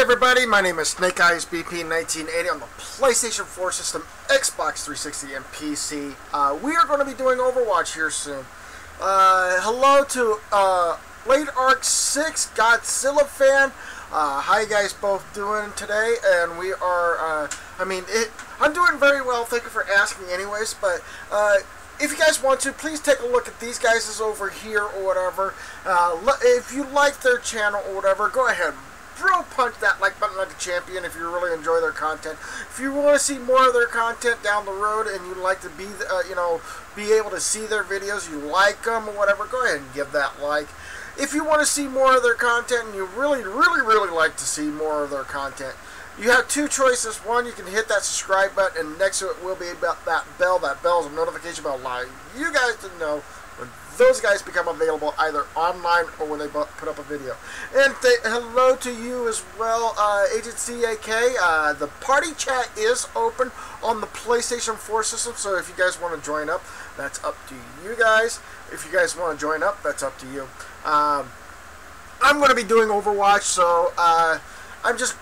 everybody, my name is Snake Eyes BP 1980 on the PlayStation 4 system, Xbox 360, and PC. We are going to be doing Overwatch here soon. Hello to Late Arc 6 Godzilla fan. How you guys both doing today? And we are, I'm doing very well, thank you for asking anyways, but if you guys want to, please take a look at these guys over here or whatever. If you like their channel or whatever, go ahead. Bro, punch that like button like a champion if you really enjoy their content. If you want to see more of their content down the road and you'd like to be, be able to see their videos, you like them or whatever, go ahead and give that like. If you want to see more of their content and you really like to see more of their content, you have two choices. One, you can hit that subscribe button, and next to it will be about that bell. That bell is a notification bell allowing you guys to know when those guys become available either online or when they put up a video. And hello to you as well, Agent CAK. The party chat is open on the PlayStation 4 system, so if you guys want to join up, that's up to you guys. If you guys want to join up, that's up to you. I'm going to be doing Overwatch, so I'm just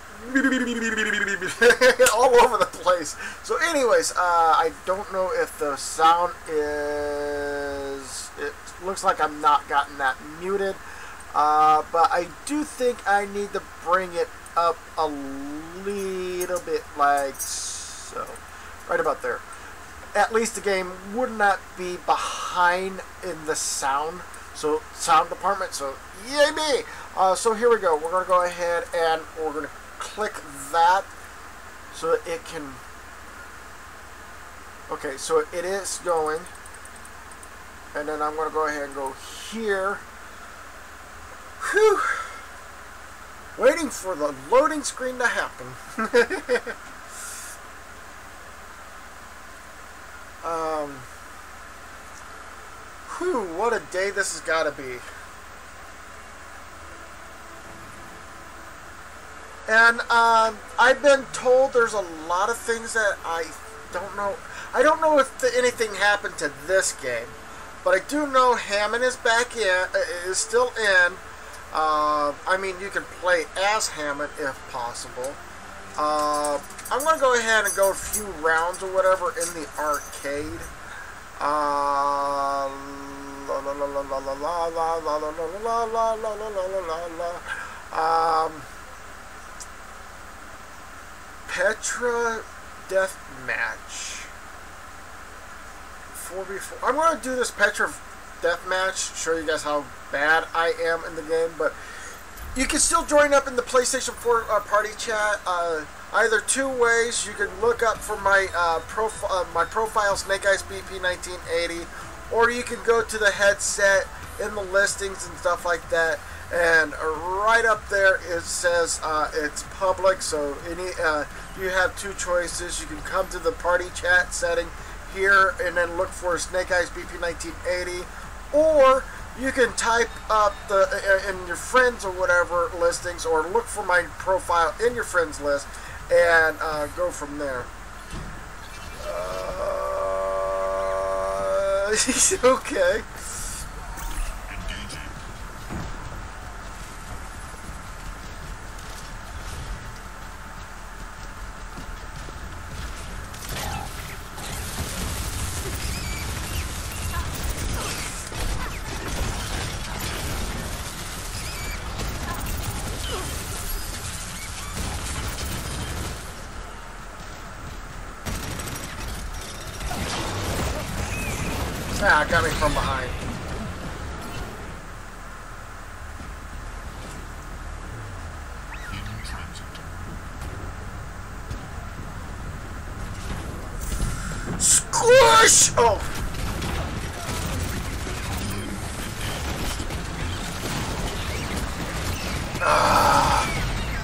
all over the place. So anyways, I don't know if the sound is... It looks like I'm not gotten that muted. But I do think I need to bring it up a little bit like so. Right about there. At least the game would not be behind in the sound. So, sound department. So, yay me! So here we go. We're going to go ahead and we're going to click that so it can... Okay, so it is going. And then I'm going to go ahead and go here. Whew! Waiting for the loading screen to happen. Whew, what a day this has got to be. And I've been told there's a lot of things that I don't know. I don't know if anything happened to this game, but I do know Hammond is back in, is still in. I mean, you can play as Hammond if possible. I'm going to go ahead and go a few rounds or whatever in the arcade. Petra Deathmatch 4v4. I'm going to do this Petra Deathmatch, show you guys how bad I am in the game, but you can still join up in the PlayStation 4 party chat. Either two ways. You can look up for my profile, Snake Eyes BP 1980, or you can go to the headset in the listings and stuff like that. And right up there it says it's public, so you have two choices. You can come to the party chat setting here and then look for Snake Eyes BP 1980, or you can type up in your friends or whatever listings, or look for my profile in your friends list and go from there. Okay. Ah, got me from behind. Squish! Oh!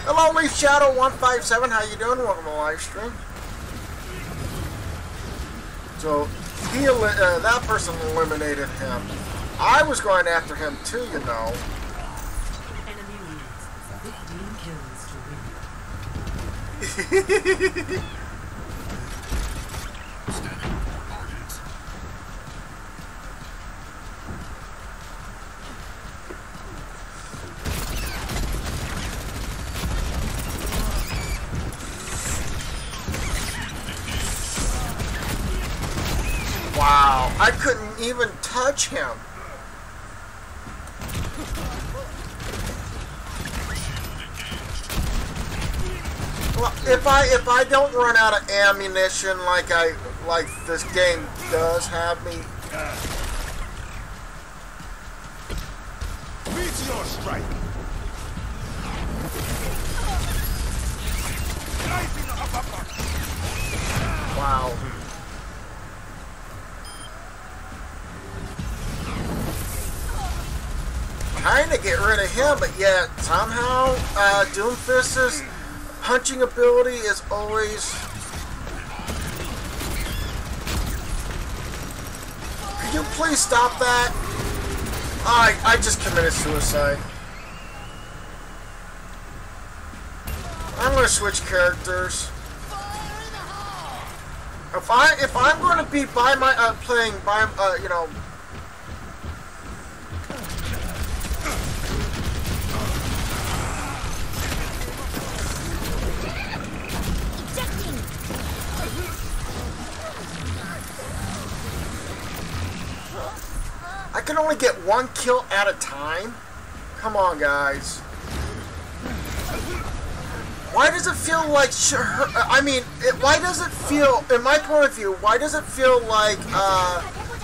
Hello, Leaf Shadow 157. How you doing? Welcome to the live stream. So that person eliminated him. I was going after him too, you know. Enemy needs 15 kills to win. I couldn't even touch him. Well, if I don't run out of ammunition like this game does have me. Meteor strike. Wow. Trying to get rid of him, but yet somehow Doomfist's punching ability is always. Could you please stop that? I just committed suicide. I'm gonna switch characters. If I'm gonna be by my playing by you know. I can only get one kill at a time? Come on, guys. Why does it feel like... why does it feel... In my point of view, why does it feel like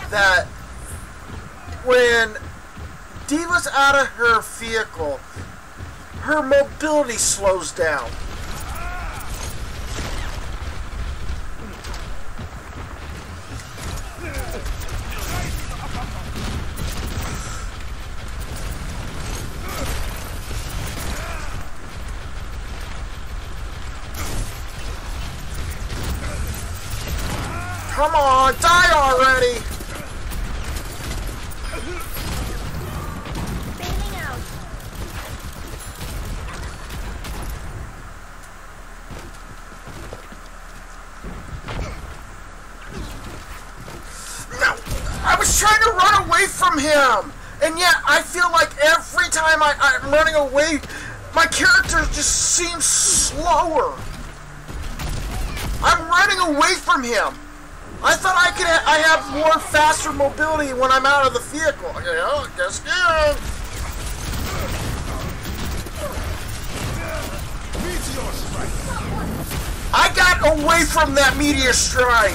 that when Diva's out of her vehicle, her mobility slows down? Come on, die already! Bailing out. No! I was trying to run away from him! And yet, I feel like every time I'm running away, my character just seems slower. I'm running away from him. I thought I have more faster mobility when I'm out of the vehicle. Yeah, guess again. Meteor strike. I got away from that meteor strike.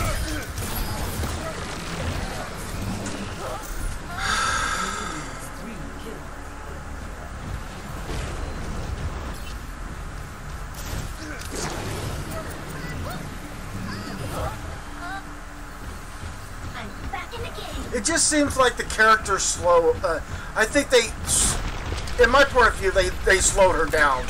It just seems like the character's slow. I think they, in my point of view, they slowed her down.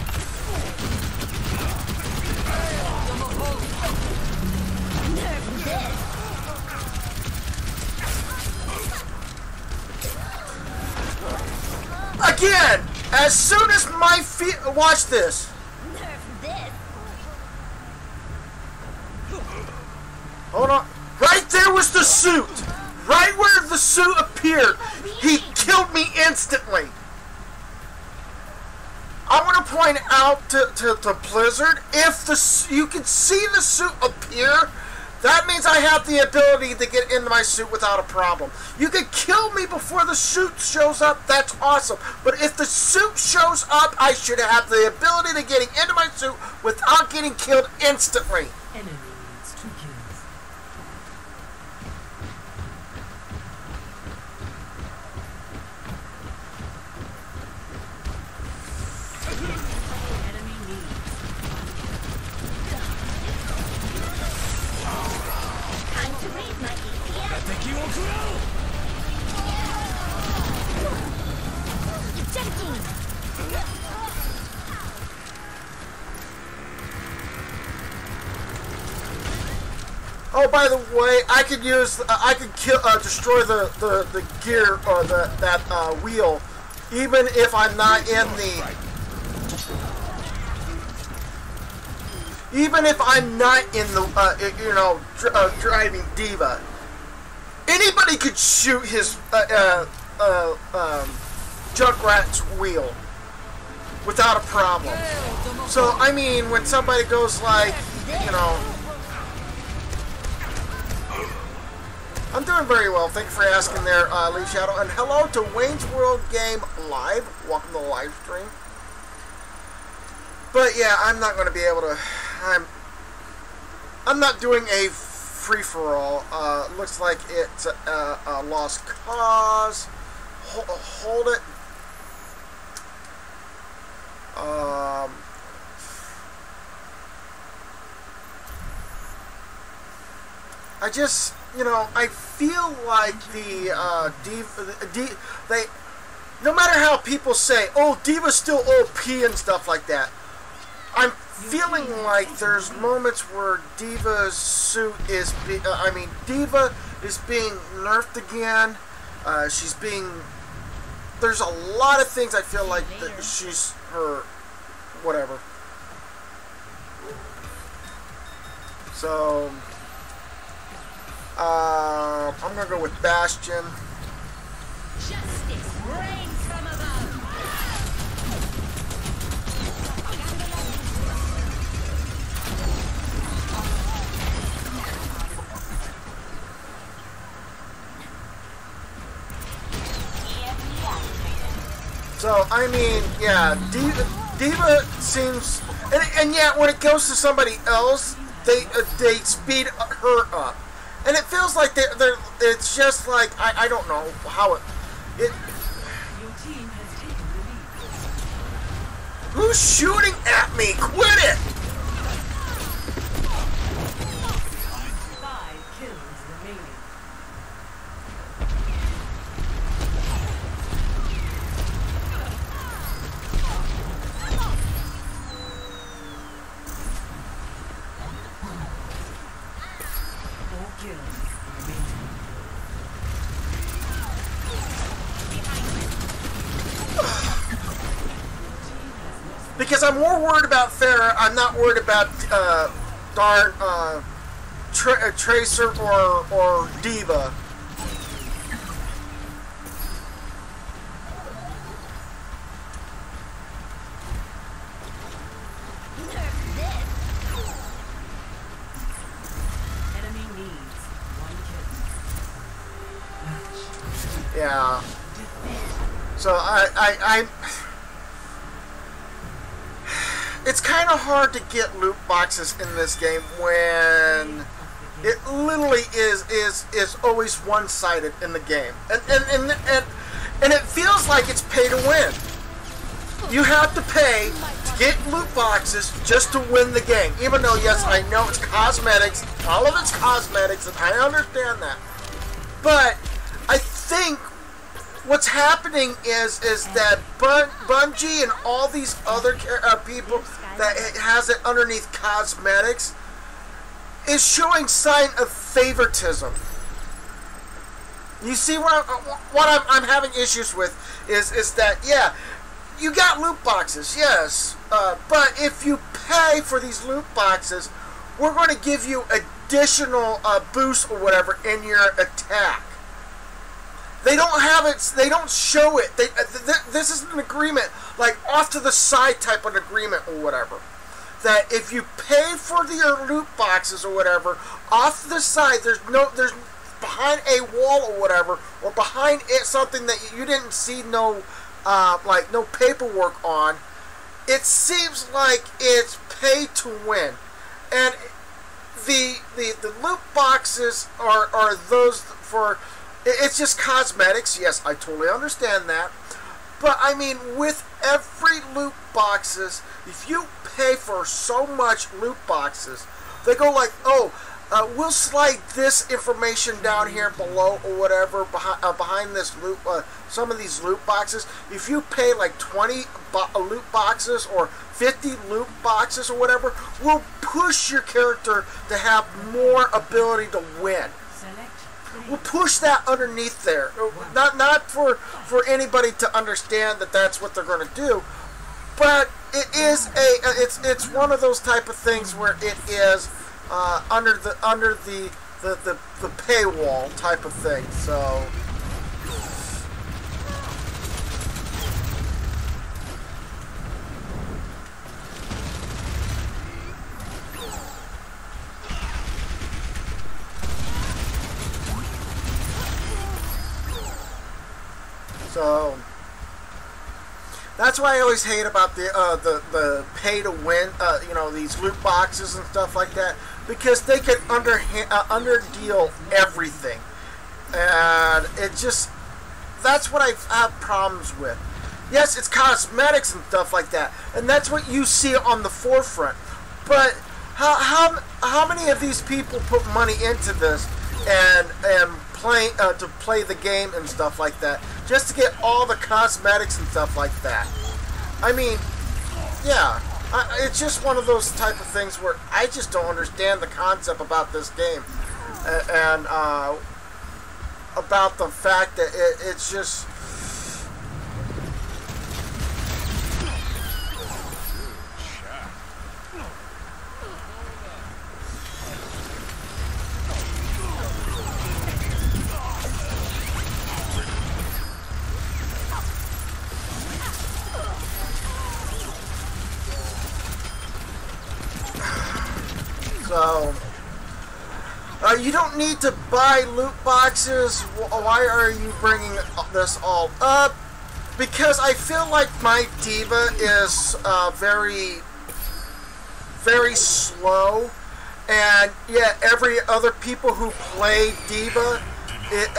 Again, as soon as my feet, watch this. Hold on. Right there was the suit. Right where the suit appeared, he killed me instantly. I want to point out to Blizzard, if you can see the suit appear, that means I have the ability to get into my suit without a problem. You can kill me before the suit shows up, that's awesome. But if the suit shows up, I should have the ability to getting into my suit without getting killed instantly. Enemy needs 2 kills. Oh, by the way, I could use, I could kill, destroy the gear or that wheel, even if I'm not in the, driving Diva. Anybody could shoot his Junkrat's wheel without a problem. So I mean, when somebody goes like, I'm doing very well. Thank you for asking there, Leaf Shadow. And hello to Wayne's World Game Live. Welcome to the live stream. But yeah, I'm not going to be able to... I'm not doing a free-for-all. Looks like it's a lost cause. Hold it. I just, you know, I feel like no matter how people say, oh, Diva's still OP and stuff like that, I'm feeling like there's moments where Diva's suit is, Diva is being nerfed again. She's being, there's a lot of things I feel like that she's her, whatever. So, I'm gonna go with Bastion. Justice reigns from above. So, I mean, yeah, Diva seems, and yeah, when it goes to somebody else, they speed her up. And it feels like it's just like, I don't know how it... Your team has taken the lead. Who's shooting at me? Quit it! 5 kills remaining. Because I'm more worried about Farrah, I'm not worried about darn Tracer or Diva. Enemy needs 1 kill. Yeah. So I it's kind of hard to get loot boxes in this game when it literally is always one-sided in the game, and it feels like it's pay to win. You have to pay to get loot boxes just to win the game. Even though, yes, I know it's cosmetics, all of it's cosmetics, and I understand that. But I think what's happening is that Bungie and all these other people that has it underneath cosmetics is showing sign of favoritism. You see what I'm having issues with is that, yeah, you got loot boxes, yes, but if you pay for these loot boxes, we're going to give you additional boosts or whatever in your attack. They don't have it. They don't show it. This is an agreement, like off to the side type of agreement or whatever. That if you pay for your loot boxes or whatever, off to the side, there's behind a wall or whatever, or behind it something that you didn't see no paperwork on. It seems like it's pay to win, and the loot boxes are those for. It's just cosmetics. Yes, I totally understand that. But, I mean, with every loot boxes, if you pay for so much loot boxes, they go like, oh, we'll slide this information down here below or whatever behind this loot, some of these loot boxes. If you pay like 20 loot boxes or 50 loot boxes or whatever, we'll push your character to have more ability to win. We'll push that underneath there. Not for anybody to understand that that's what they're going to do, but it is it's one of those type of things where it is under the paywall type of thing. So. So that's why I always hate about the pay to win, you know, these loot boxes and stuff like that, because they can underdeal everything, and it just, that's what I have problems with. Yes, it's cosmetics and stuff like that, and that's what you see on the forefront. But how many of these people put money into this and play to play the game and stuff like that, just to get all the cosmetics and stuff like that? I mean, yeah, it's just one of those type of things where I just don't understand the concept about this game, and about the fact that it's just. So, you don't need to buy loot boxes. Why are you bringing this all up? Because I feel like my diva is very, very slow, and yet every other people who play diva, it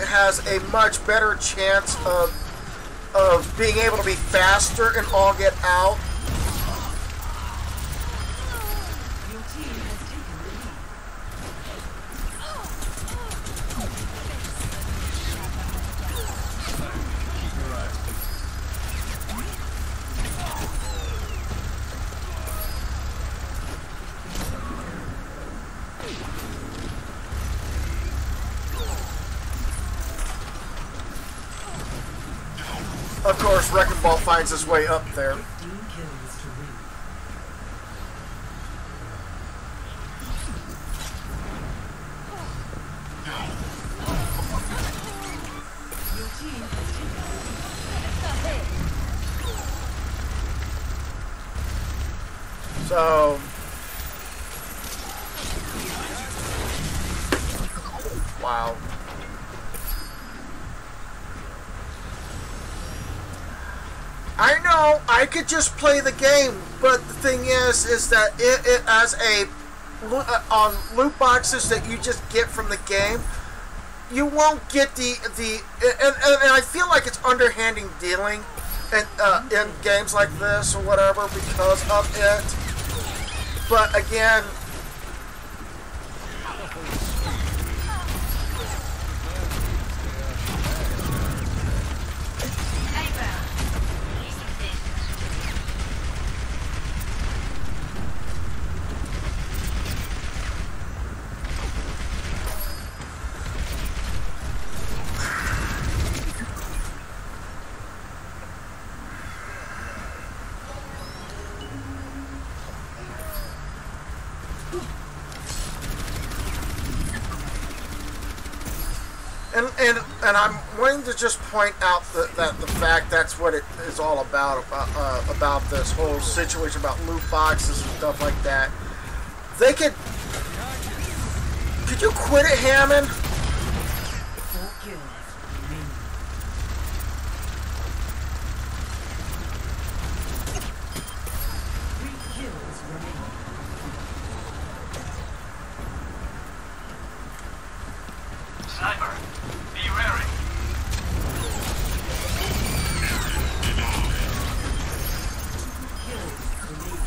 has a much better chance of being able to be faster and all get out. Of course, Wrecking Ball finds his way up there. 15 kills to win. Your team has taken So, wow. I know I could just play the game, but the thing is that it as a on loot boxes that you just get from the game, you won't get and I feel like it's underhanding dealing in games like this or whatever because of it. But again. And I'm wanting to just point out that the fact that's what it is all about this whole situation about loot boxes and stuff like that. They could you quit it, Hammond? 4 kills remaining. Sniper, be wary.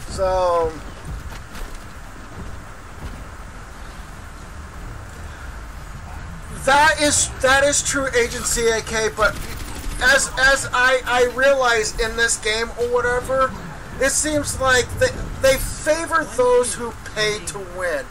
So that is true, Agent CAK, but as I realize in this game or whatever, it seems like they favor those who pay to win.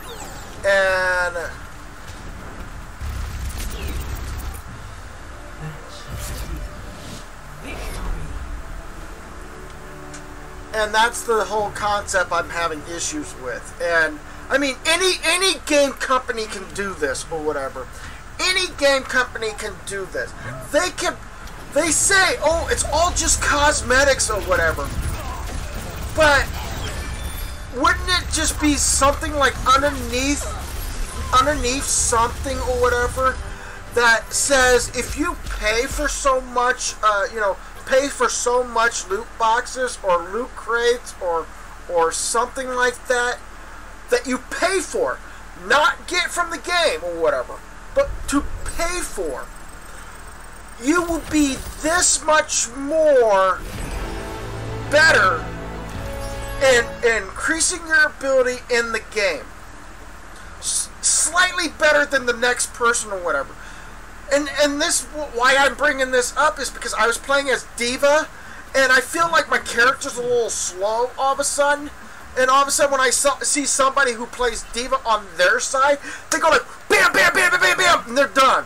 And that's the whole concept I'm having issues with. And I mean, any game company can do this or whatever. Any game company can do this. They say, oh, it's all just cosmetics or whatever. But wouldn't it just be something like underneath something or whatever that says if you pay for so much, pay for so much loot boxes or loot crates or something like that, that you pay for, not get from the game or whatever, but to pay for, you will be this much more better in increasing your ability in the game. Slightly better than the next person or whatever. And this, why I'm bringing this up is because I was playing as Diva, and I feel like my character's a little slow all of a sudden. And all of a sudden when I see somebody who plays Diva on their side, they go like, bam, bam, bam, bam, bam, bam, and they're done.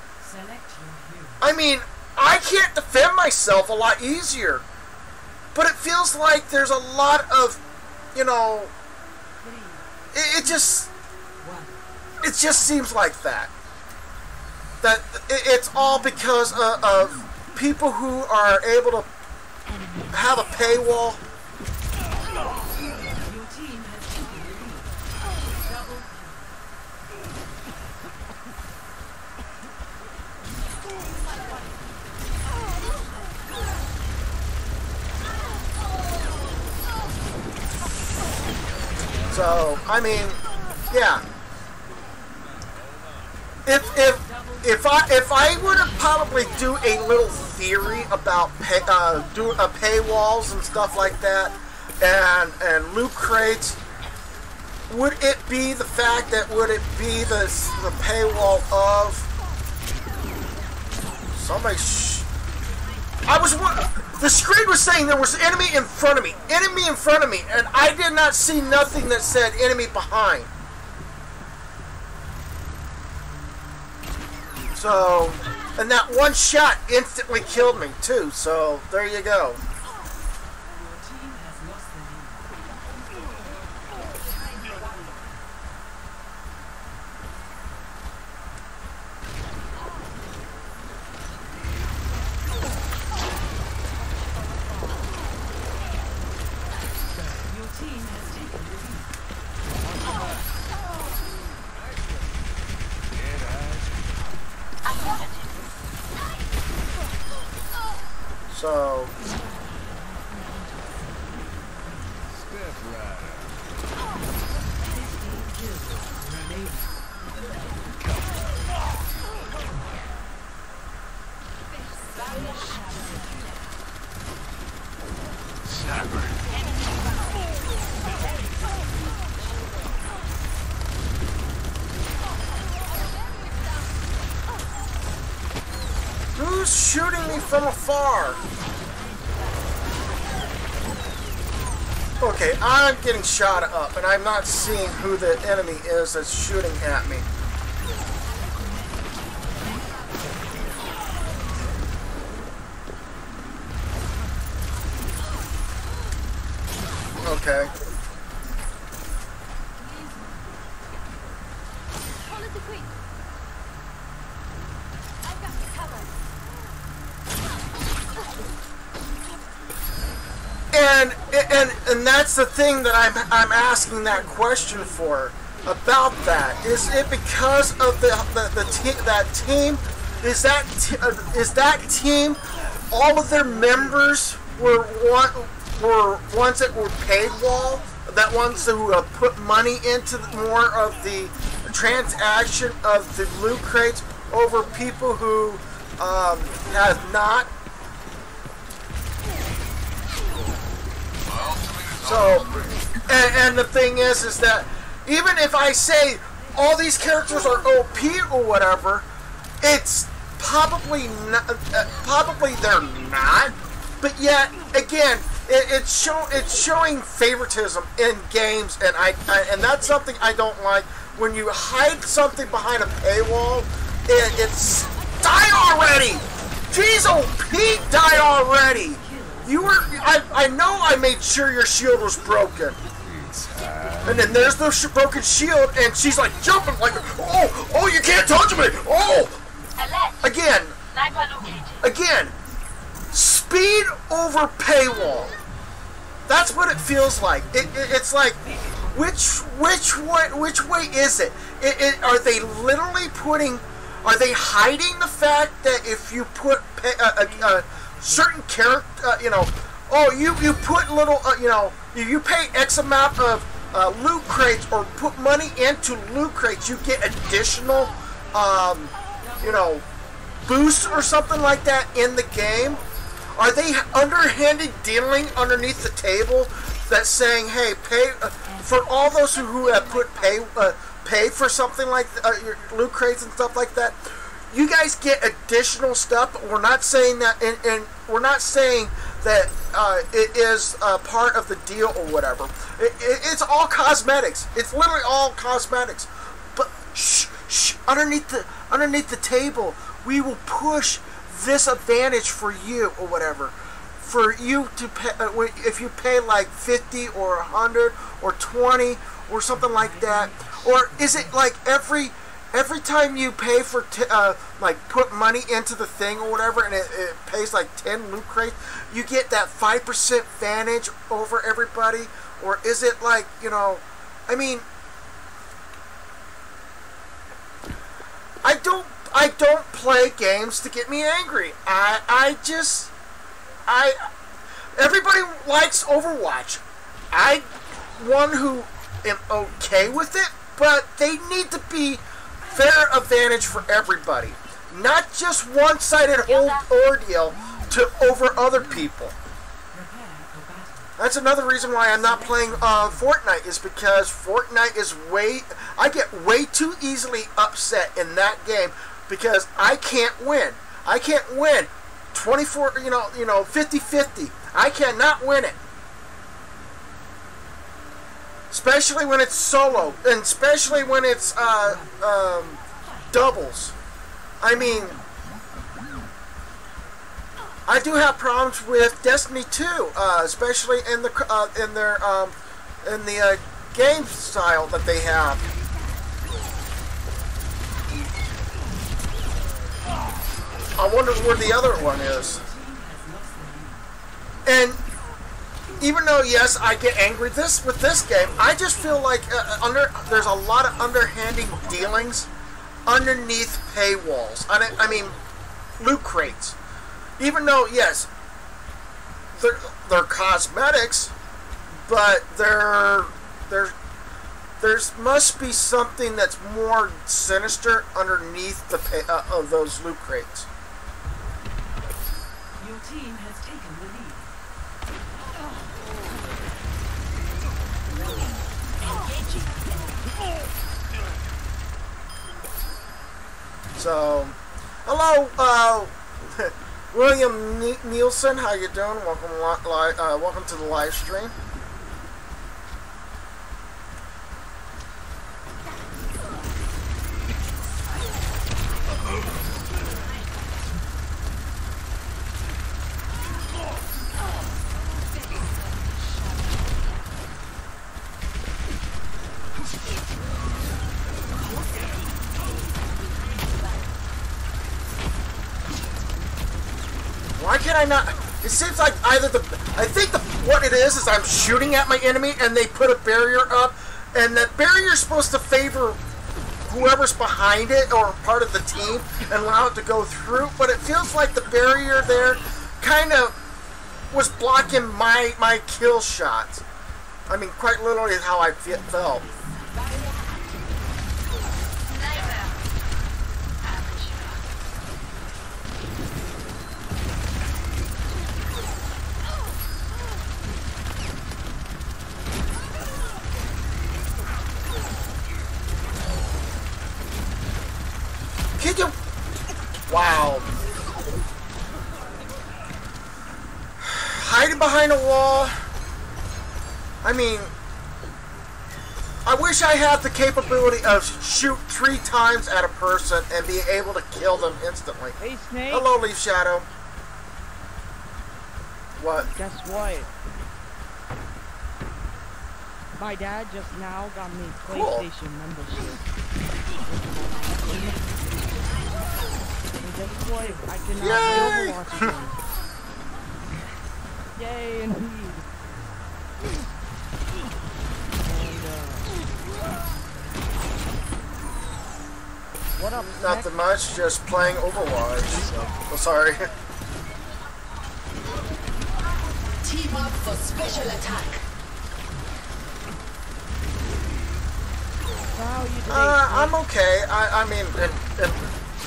I mean, I can't defend myself a lot easier. But it feels like there's a lot of, it just seems like that. That it's all because of people who are able to have a paywall. Your team has taken the lead. Double So, I mean, yeah. If I were to probably do a little theory about paywalls and stuff like that, and loot crates, would it be the fact that the paywall of somebody? The screen was saying there was enemy in front of me, and I did not see nothing that said enemy behind. So, and that one shot instantly killed me too, so there you go. Your team has lost the lead. Your team has taken the lead. So, Step right. 15 kills remaining. who's shooting me from afar? Okay, I'm getting shot up, and I'm not seeing who the enemy is that's shooting at me. Okay. Follow the queen. I've got you covered. And that's the thing that I'm asking that question for about that. Is it because of that team? Is that team? All of their members were ones that were paywall. That ones who put money into more of the transaction of the loot crates over people who have not. So, and the thing is that even if I say all these characters are OP or whatever, it's probably not, probably they're not. But yet, again, it's showing favoritism in games, and and that's something I don't like. When you hide something behind a paywall, it's die already. Jeez, OP, die already. You were, I know I made sure your shield was broken. And then there's the broken shield, and she's like jumping like, oh, you can't touch me, oh! Again, speed over paywall. That's what it feels like. It's like, which way is it? Are they literally putting Are they hiding the fact that if you put a certain character, oh, you put little, you pay X amount of loot crates or put money into loot crates, you get additional, boosts or something like that in the game? Are they underhanded dealing underneath the table that's saying, hey, pay for all those who have put pay for something like your loot crates and stuff like that? You guys get additional stuff, but we're not saying that, and we're not saying that it is part of the deal or whatever. It's all cosmetics. It's literally all cosmetics. But shh, underneath the table, we will push this advantage for you or whatever. For you to pay, if you pay like 50 or 100 or 20 or something like that, or is it like every time you pay for like put money into the thing or whatever, and it pays like 10 loot crates, you get that 5% advantage over everybody? Or is it like, I mean, I don't play games to get me angry. Everybody likes Overwatch. I'm one who am okay with it, but they need to be fair advantage for everybody, not just one-sided whole ordeal over other people. That's another reason why I'm not playing Fortnite, is because Fortnite is I get way too easily upset in that game because I can't win. I can't win 24, 50-50. I cannot win it. Especially when it's solo, and especially when it's doubles. I mean, I do have problems with Destiny 2, especially in the game style that they have. I wonder where the other one is. And even though, yes, I get angry with this game, I just feel like there's a lot of underhanded dealings underneath paywalls. I mean, loot crates. Even though, yes, they're cosmetics, but there must be something that's more sinister underneath of those loot crates. Your team has taken the lead. So, hello, William Nielsen, how you doing? Welcome to the live stream. Why can I not? It seems like what it is I'm shooting at my enemy and they put a barrier up, and that barrier is supposed to favor whoever's behind it or part of the team and allow it to go through, but it feels like the barrier there kind of was blocking my kill shots. I mean, quite literally is how I felt. Wow. Hiding behind a wall. I mean, I wish I had the capability of shoot 3 times at a person and be able to kill them instantly. Hey, Snake. Hello, Leaf Shadow. What? Guess what? My dad just now got me PlayStation membership. And guess what? I cannot play Overwatch again. Yay, indeed. And, What up, Nothing much, just playing Overwatch. So, oh, sorry. Team up for special attack. How are you today? I'm okay. I mean,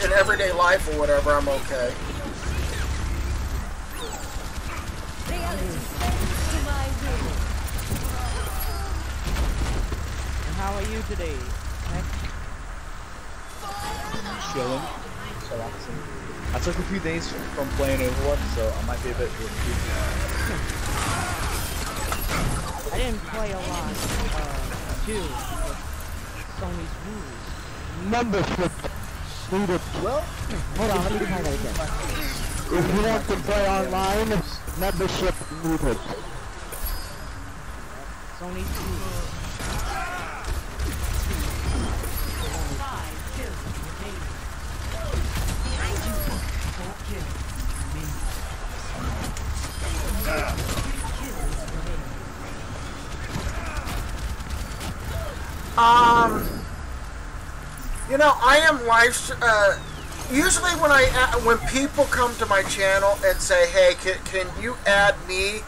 in everyday life or whatever, I'm okay. Reality bends to my will. And how are you today? Heck? Chilling, relaxing. I took a few days from playing Overwatch, so I might be a bit rusty. I didn't play a lot, too, because Sony's rules. Membership needed. Well, Hold on, let me try that again. If you want to play online, membership needed. Sony's rules. 5 kills remaining. 4 kills remaining. 3 kills remaining. You know, I am usually when people come to my channel and say, "Hey, can you add me?"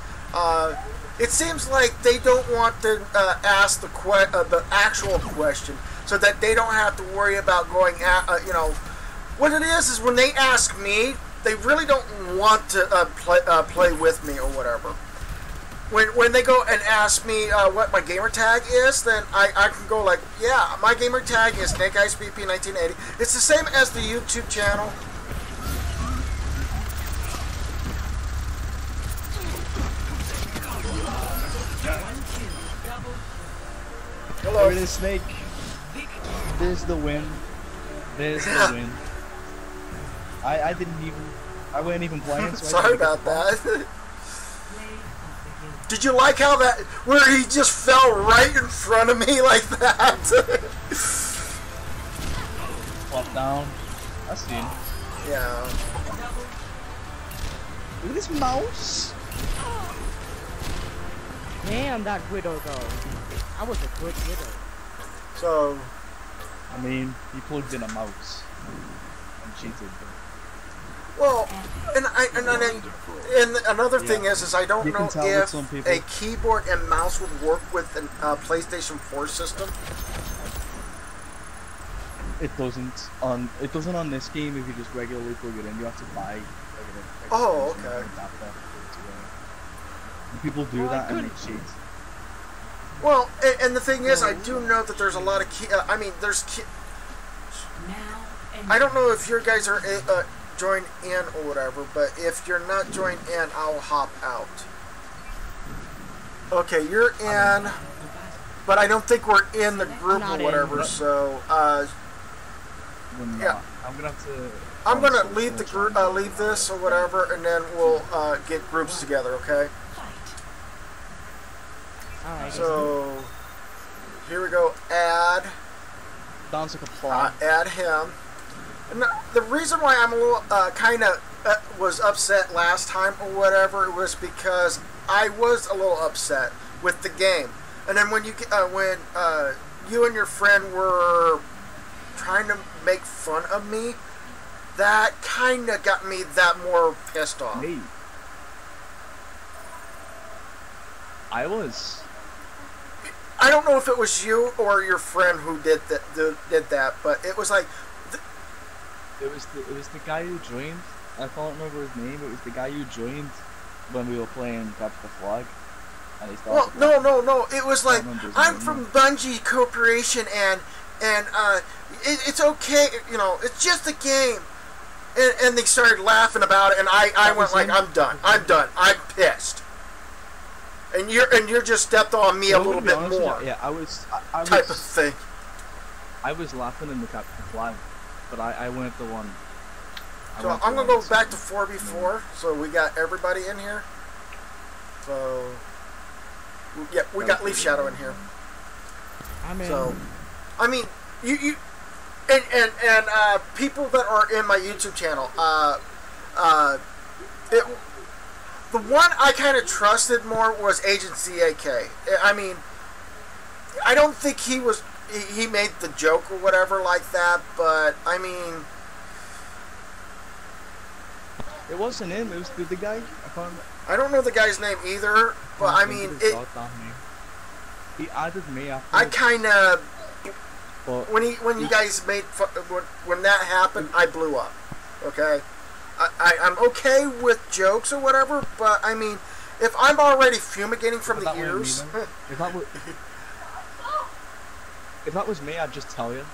It seems like they don't want to ask the actual question, so that they don't have to worry about going at you know. What it is when they ask me, they really don't want to play with me or whatever. When they go and ask me what my gamer tag is, then I can go like, yeah, my gamer tag is SnakeEyesBP1980. It's the same as the YouTube channel. Hello. there it is, Snake. There's the win. There's the win. I wasn't even playing, so Sorry about that. Did you like how that, where he just fell right in front of me like that? Flop down. I see him. Yeah. Look at this mouse. Damn, that Widow, though. I was a good Widow. So, I mean, he plugged in a mouse and cheated. well, and another thing is I don't You can know tell with if some people. a keyboard and mouse would work with a PlayStation 4 system. It doesn't on this game if you just regularly plug it in. You have to buy. Oh, okay. People do Well, I that and they couldn't- cheat. Well, and the thing is, I do know that there's a lot of Now I don't know if your guys are joined in or whatever, but if you're not joined in, I'll hop out. Okay, you're in, but I don't think we're in the group Not or in. whatever. So, We're yeah. not. I'm gonna have to. I'm gonna leave the group, leave this or whatever, and then we'll get groups together. Okay. Alright. So here we go. Add. Sounds like a plot. Add him. And the reason why I'm a little kind of was upset last time or whatever was because I was a little upset with the game, and then when you and your friend were trying to make fun of me, that kind of got me that more pissed off. Me. I was. I don't know if it was you or your friend who did that, but it was like. It was the guy who joined. I can't remember his name. It was the guy who joined when we were playing Capture the Flag. And he Well, started. no. It was like, remember his I'm name. from Bungie Corporation, and it's okay, you know, it's just a game. And they started laughing about it, and I went like, I'm done, I'm pissed. And you're just stepped on me a Well, little to be bit honest with you, more, yeah, I was type of thing. I was laughing in the Capture the Flag, but I weren't the one. So I'm gonna go back to 4v4. So we got everybody in here. So yeah, we got Leaf Shadow in here. I'm in. So, I mean, you and people that are in my YouTube channel, the one I kind of trusted more was Agent CAK. I mean, I don't think he was he made the joke or whatever like that, but I mean, It wasn't him. It was the guy. I don't know the guy's name either, but I mean, He added me after. I kind of But when you guys made when that happened, I blew up. Okay, I'm okay with jokes or whatever, but I mean, if I'm already fumigating from the ears, if that was me, I'd just tell you.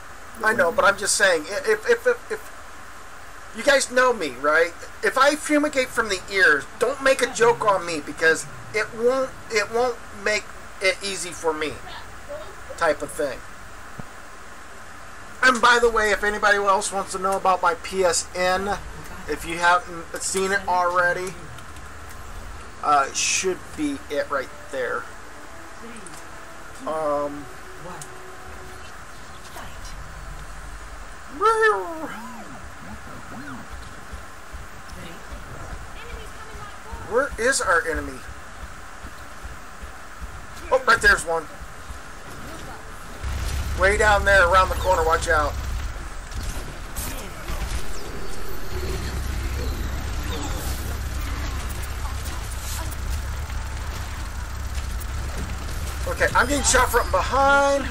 I know, but I'm just saying, if you guys know me, right? If I fumigate from the ears, don't make a joke on me because it won't make it easy for me, type of thing. And by the way, if anybody else wants to know about my PSN, if you haven't seen it already, it should be it right there. Where is our enemy? Oh, right there's one. Way down there, around the corner. Watch out. Okay, I'm getting shot from behind.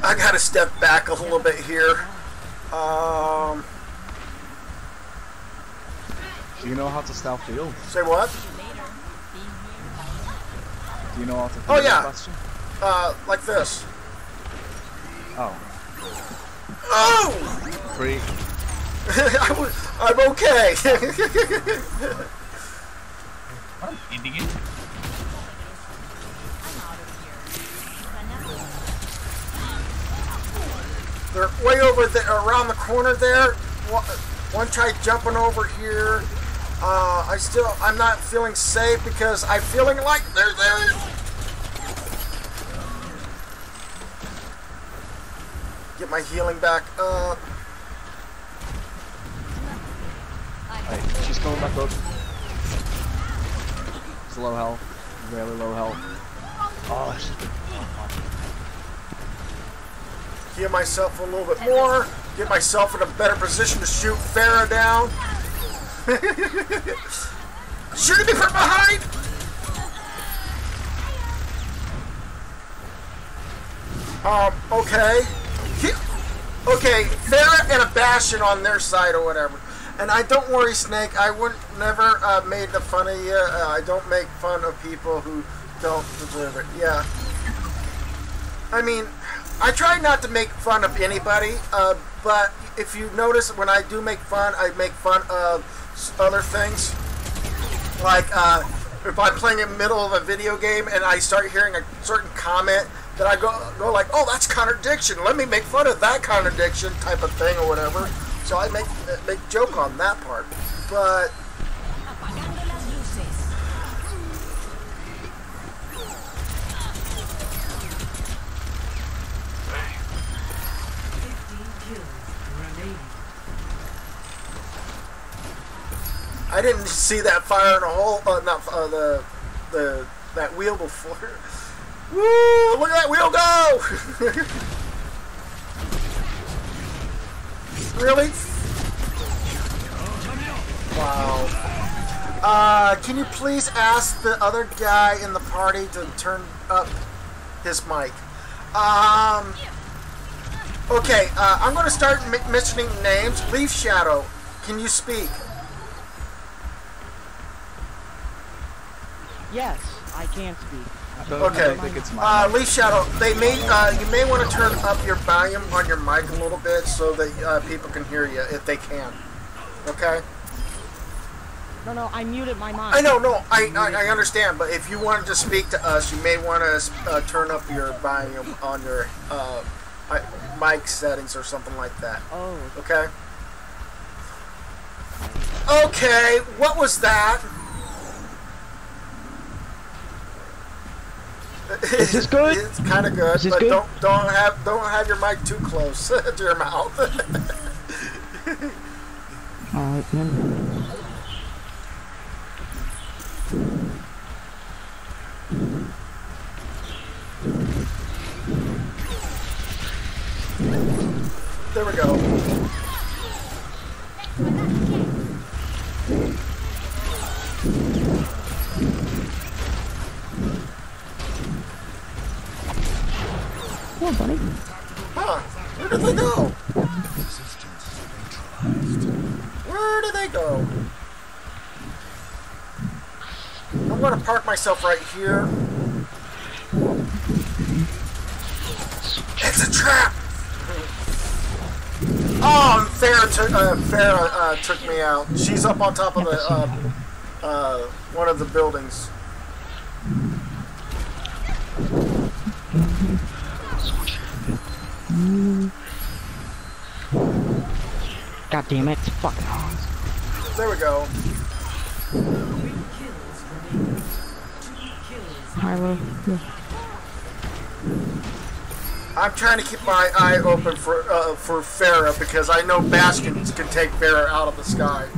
I gotta step back a little bit here. Do you know how to stealth heal? Say what? Do you know how to? Oh yeah. Question? Like this. Oh. Oh! Freak. I'm okay. I'm idiot. They're way over there, around the corner there. One tried jumping over here. I'm not feeling safe because I'm feeling like they're there. Get my healing back up. Right, she's coming back up. It's low health. Really low health. Oh, she's been... Heal myself a little bit more. Get myself in a better position to shoot Farah down. Shooting me from behind! Okay. Okay, Farah and a Bastion on their side or whatever. And I don't worry, Snake, I wouldn't never made the fun of you. I don't make fun of people who don't deserve it. Yeah. I mean, I try not to make fun of anybody, but if you notice, when I do make fun, I make fun of other things. Like, if I'm playing in the middle of a video game and I start hearing a certain comment, that I go like, oh, that's contradiction. Let me make fun of that contradiction type of thing or whatever. So I make joke on that part. But I didn't see that fire in a hole. That wheel before. Woo! Look at that wheel go! Really? Wow. Can you please ask the other guy in the party to turn up his mic? Okay, I'm going to start mentioning names. Leaf Shadow, can you speak? Yes, I can speak. Okay, Leaf Shadow, you may want to turn up your volume on your mic a little bit so that people can hear you if they can. Okay? No, I muted my mic. I know, no, I understand, but if you wanted to speak to us, you may want to turn up your volume on your mic settings or something like that. Oh. Okay? Okay, what was that? Is this good? It's kind of good, but good? don't have your mic too close to your mouth. Alright then. There we go. Come on, buddy. Huh? Where did they go? Where did they go? I'm gonna park myself right here. It's a trap! Oh, Farrah took me out. She's up on top of the one of the buildings. God damn it. Fucking awesome. There we go. Harlow. Yeah. I'm trying to keep my eye open for Farrah because I know Bastions can take Farrah out of the sky.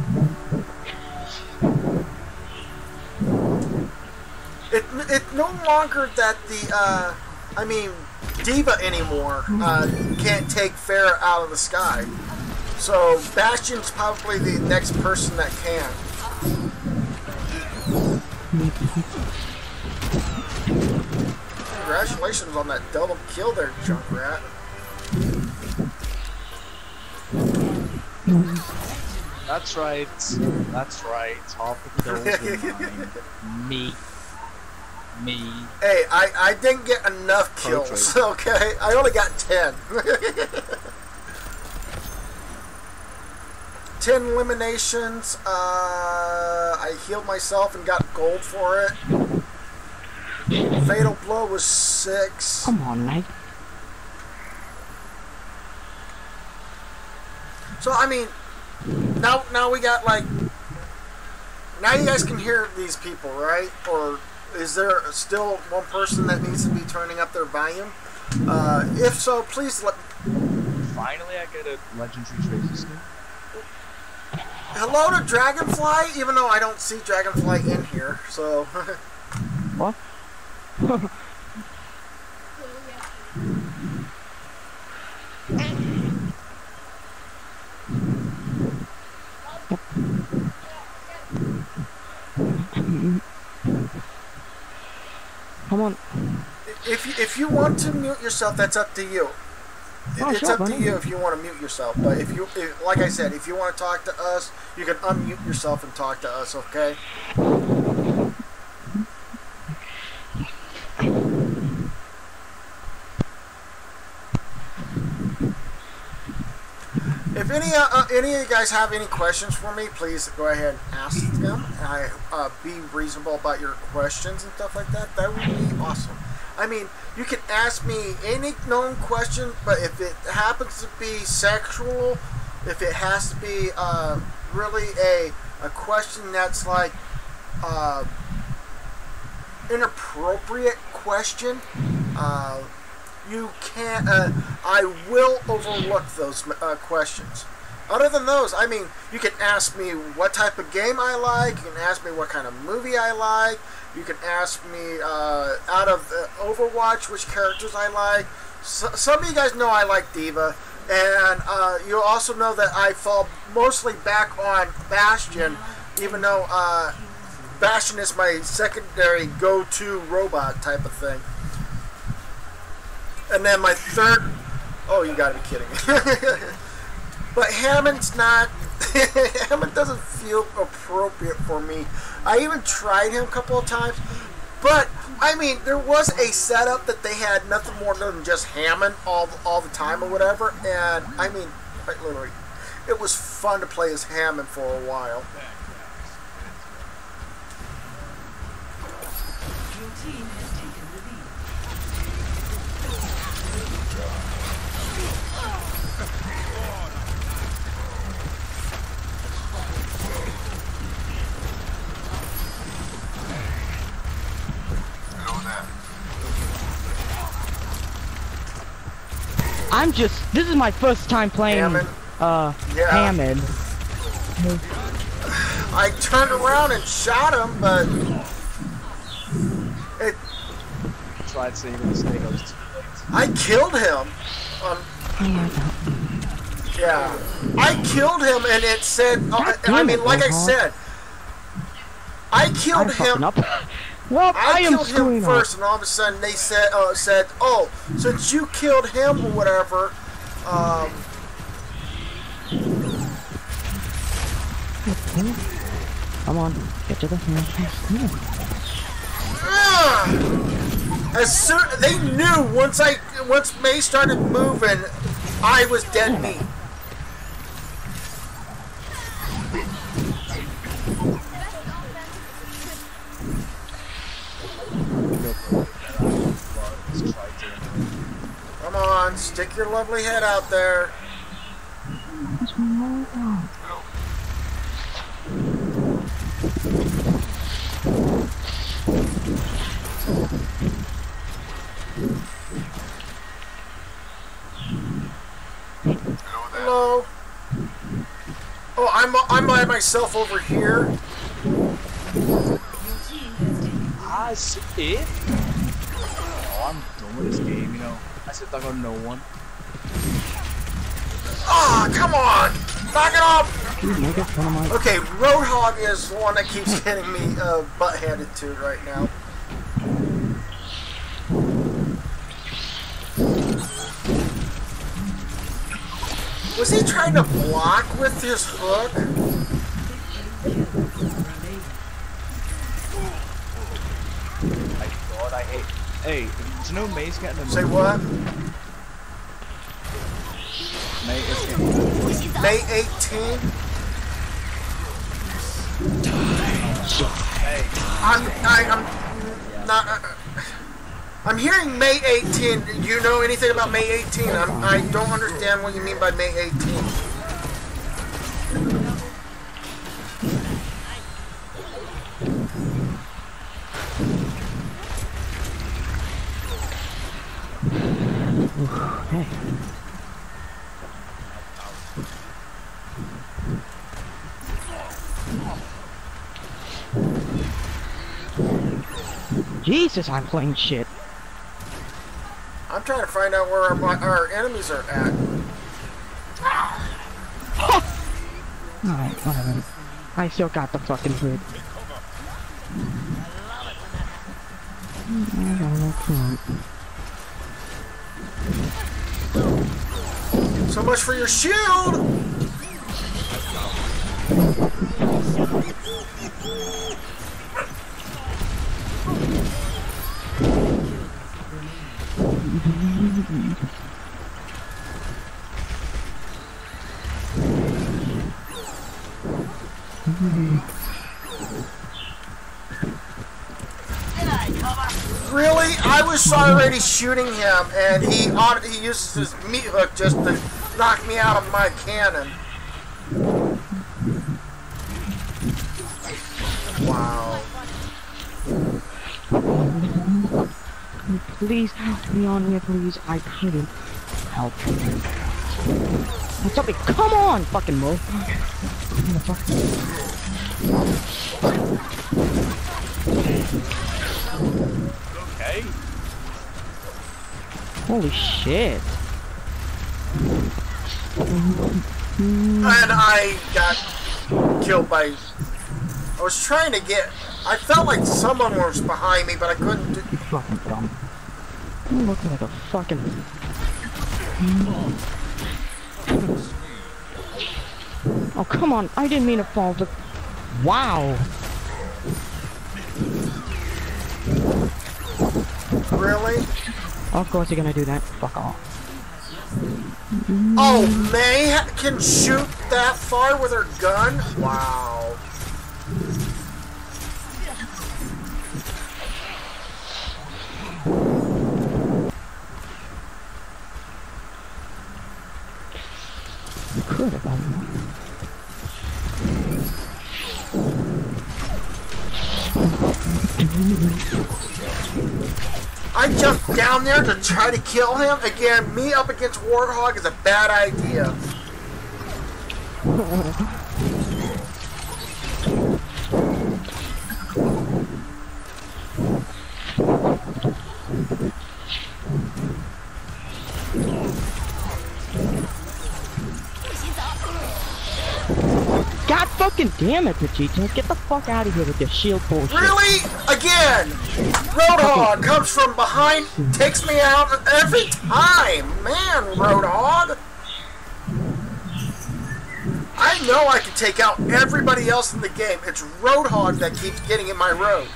It's no longer that the I mean Diva anymore can't take Farrah out of the sky. So Bastion's probably the next person that can. Congratulations on that double kill there, Junkrat. That's right. That's right. Top of the kills were mine. Me. Hey, I didn't get enough kills, okay? I only got 10. 10 eliminations. I healed myself and got gold for it. Fatal blow was 6. Come on, Knight. So I mean, now we got like. Now you guys can hear these people, right? Or is there still one person that needs to be turning up their volume? If so, please let. Finally, I get a legendary tracer skin. Hello to Dragonfly, even though I don't see Dragonfly in here. So. What? Come on. If you want to mute yourself, that's up to you. Oh, it's sure, up to buddy. you if you want to mute yourself. But like I said, if you want to talk to us, you can unmute yourself and talk to us. Okay. If any of you guys have any questions for me, please go ahead and ask them. Be reasonable about your questions and stuff like that. That would be awesome. I mean, you can ask me any known question, but if it happens to be sexual, if it has to be really a question that's like inappropriate question, you can't. I will overlook those questions. Other than those, I mean, you can ask me what type of game I like. You can ask me what kind of movie I like. You can ask me out of Overwatch which characters I like. Some of you guys know I like Diva, and you also know that I fall mostly back on Bastion, even though Bastion is my secondary go-to robot type of thing. And then my third... Oh, you gotta be kidding me. But Hammond's not... Hammond doesn't feel appropriate for me. I even tried him a couple of times. But, I mean, there was a setup that they had nothing more than just Hammond all the time or whatever. And, I mean, quite literally, it was fun to play as Hammond for a while. Your team has taken the lead. This is my first time playing, Hammond? Yeah. Hammond. I turned around and shot him, but... So I'd say you were mistake. I was too late. I killed him. Oh my god. Yeah. I killed him and it said, I mean, like I said, I killed him. Well, I am killed him screwing first, up. and all of a sudden they said, oh, since you killed him or whatever, Come on, get to the hand. as soon they knew once May started moving, I was dead meat. Come on, stick your lovely head out there. Hello. Oh, I'm by myself over here. That's it? Oh, I'm done with this game, you know. I said I got no one. Ah, come on! Knock it off! Dude, Okay, Roadhog is the one that keeps getting me butt-handed to right now. Was he trying to block with his hook? My god, I hate. Hey, do you know May's getting a Say what? May is getting May 18th? Hey, I'm not. I'm hearing May 18th. Do you know anything about May 18th? I don't understand what you mean by May 18th. Hey. Jesus, I'm playing shit. I'm trying to find out where our enemies are at. Alright, whatever. I still got the fucking hood. So much for your shield! Really? I was already shooting him, and he uses his meat hook just to knock me out of my cannon. Wow. Please help me on here, please. I couldn't help you. Something, come on, fucking Mo. okay. Holy shit. And I got killed by... I was trying to get... I felt like someone was behind me, but I couldn't do... Fucking dumb. You look like a fucking... Oh, come on. I didn't mean to fall, but... Wow. Really? Of course you're gonna do that. Fuck off. Oh, May can shoot that far with her gun? Wow. Could have done I jumped down there to try to kill him. Again, me up against Warthog is a bad idea. God fucking damn it, Vegeta. Get the fuck out of here with your shield bullshit. Really? Again! Roadhog comes from behind, takes me out every time! Man, Roadhog! I know I can take out everybody else in the game. It's Roadhog that keeps getting in my road.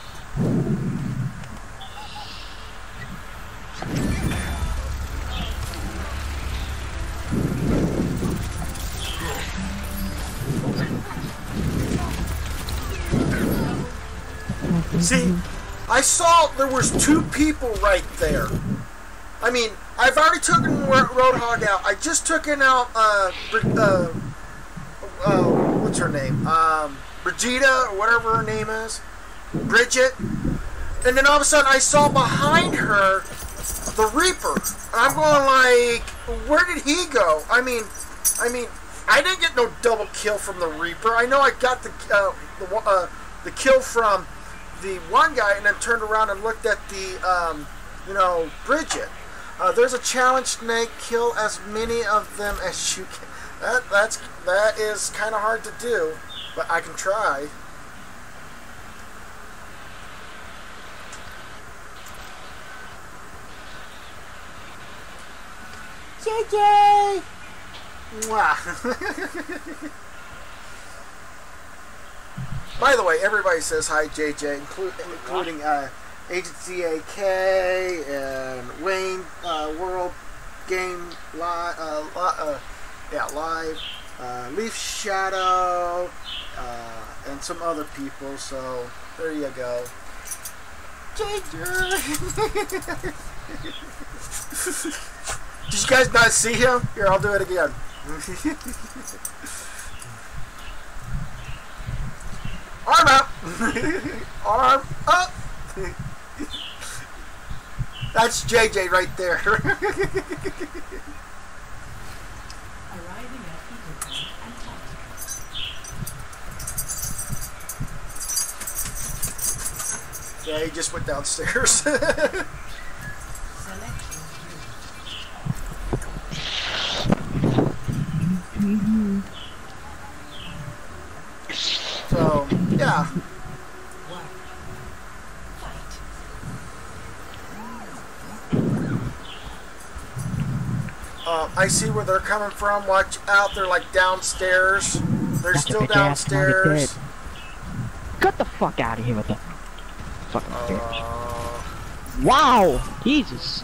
See, I saw there was 2 people right there. I mean, I've already taken Roadhog out. I just took out, what's her name? Brigida, or whatever her name is. Bridget. And then all of a sudden I saw behind her the Reaper. And I'm going like, where did he go? I mean, I didn't get no double kill from the Reaper. I know I got the kill from the one guy, and then turned around and looked at the, Bridget. There's a challenge, Snake. Kill as many of them as you can. That is kind of hard to do, but I can try. JJ! Mwah. By the way, everybody says hi, JJ, including Agency AK and Wayne World Game Live, Leaf Shadow, and some other people. So there you go. JJ. Did you guys not see him? Here, I'll do it again. Arm up! Arm up! That's JJ right there. Arriving at Eagle Antarctica. Yeah, he just went downstairs. Selection So, yeah. I see where they're coming from. Watch out, they're like downstairs. They're still downstairs. Get the fuck out of here with the fucking stairs. Wow! Jesus.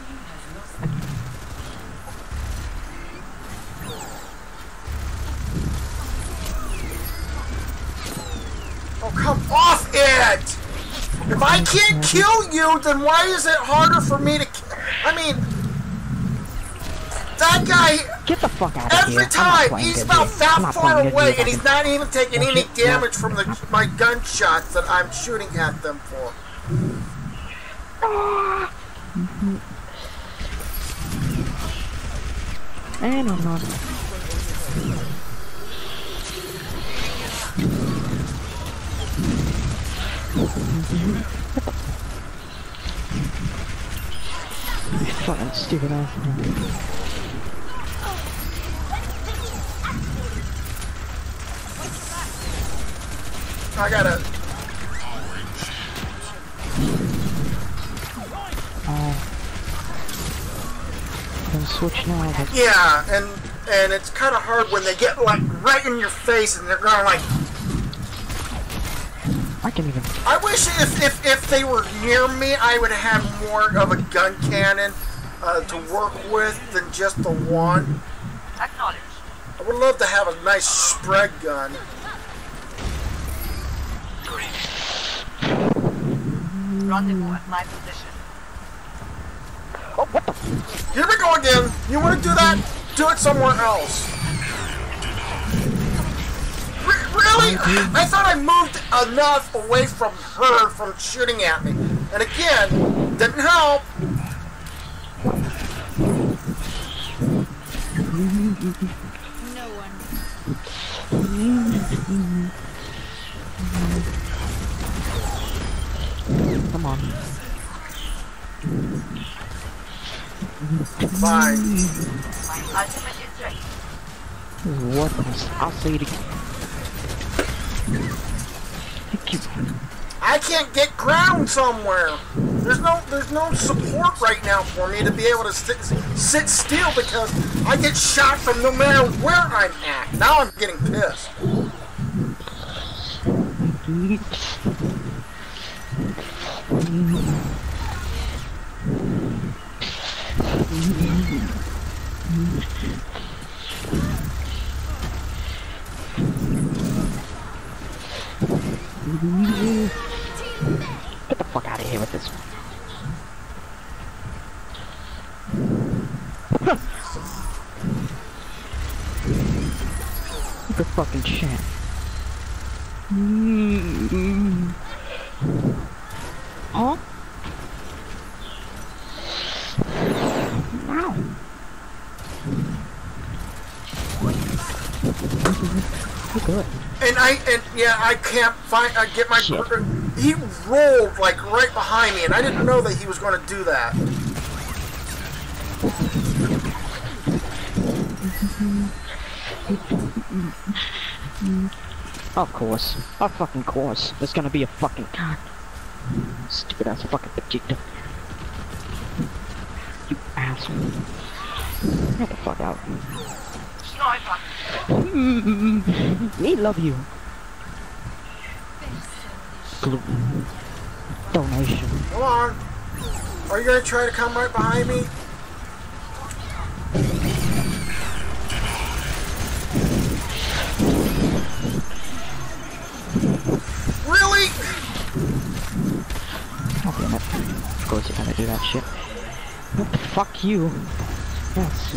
Oh, come off it! If I can't kill you, then why is it harder for me to kill? I mean, that guy, get the fuck out of here. every time, he's about that far away, and he's not even taking any damage from my gunshots that I'm shooting at them for. And I'm not. Fucking stupid ass. I gotta. Can switch now. But Yeah, and it's kind of hard when they get like right in your face and they're going like. I can even. I wish if they were near me, I would have more of a gun cannon to work with than just the one. Acknowledged. I would love to have a nice spread gun. Rendezvous at my position. Oh, what the? Here we go again. You want to do that? Do it somewhere else. Really? I thought I moved enough away from her from shooting at me. And again, didn't help. No one. Come on. Fine. My ultimate is ready. What? I'll say it again. I can't get ground somewhere. There's no support right now for me to be able to sit still because I get shot from no matter where I'm at. Now I'm getting pissed. Get the fuck out of here with this. Look at fucking shit. Huh? Wow. Oh, good. And yeah, I can't get my. Shit. He rolled like right behind me, and I didn't know that he was going to do that. Of course. Of fucking course. There's gonna be a fucking god. Stupid ass fucking Vegeta. You asshole. Get the fuck out. Me love you. Gluten. Donation. Come on. Are you going to try to come right behind me? Really? Oh, damn it. Of course you're gonna do that shit. What the fuck you? Yes.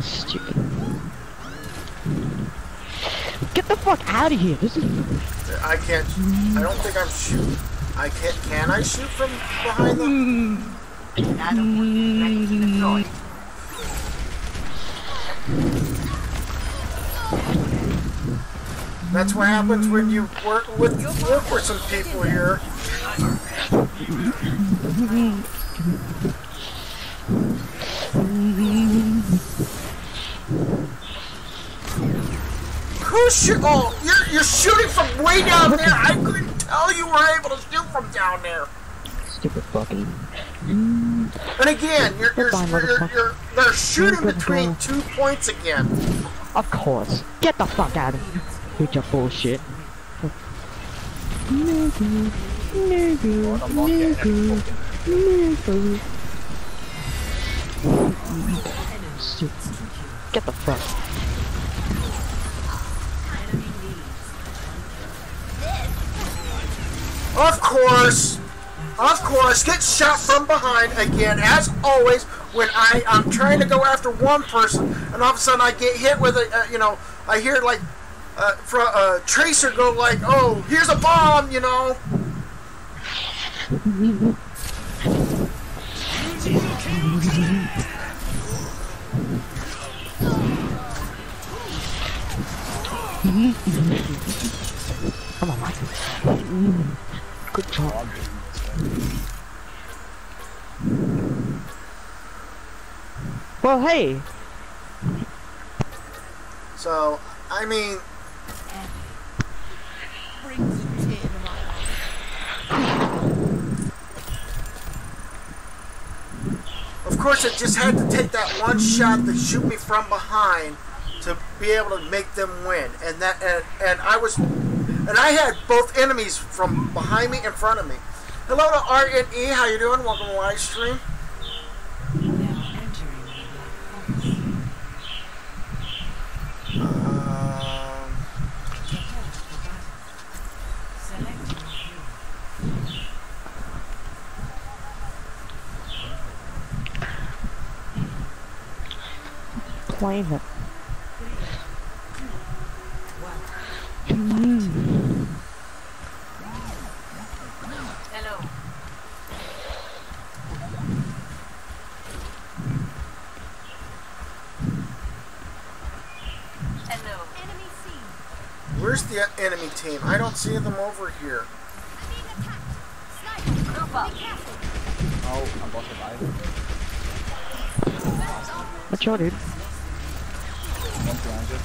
Stupid. Get the fuck out of here! This is. I can't. I don't think I'm shooting. I can't. Can I shoot from behind them? Ready to deploy. That's what happens when you work with some people here. Who's shoot? Oh, you're shooting from way down there. I couldn't tell you were able to shoot from down there. Stupid fucking. And again, they're shooting between 2 points again. Of course. Get the fuck out of here with your bullshit. Nigga. Get the fuck. Of course, get shot from behind again, as always, when I'm trying to go after one person, and all of a sudden I get hit with a, I hear like, from a tracer go like, oh, here's a bomb, you know. Come on, Mike. Good job. Well, hey. So, I mean, of course, it just had to take that one shot to shoot me from behind to be able to make them win, and I had both enemies from behind me in front of me. Hello to RNE, how you doing? Welcome to the live stream. Playing it. Hello. Hello. Enemy seen. Where's the enemy team? I don't see them over here. Being attacked. Sniper. Group up. Be careful. Oh, I'm about to die. What's your dude? One behind you.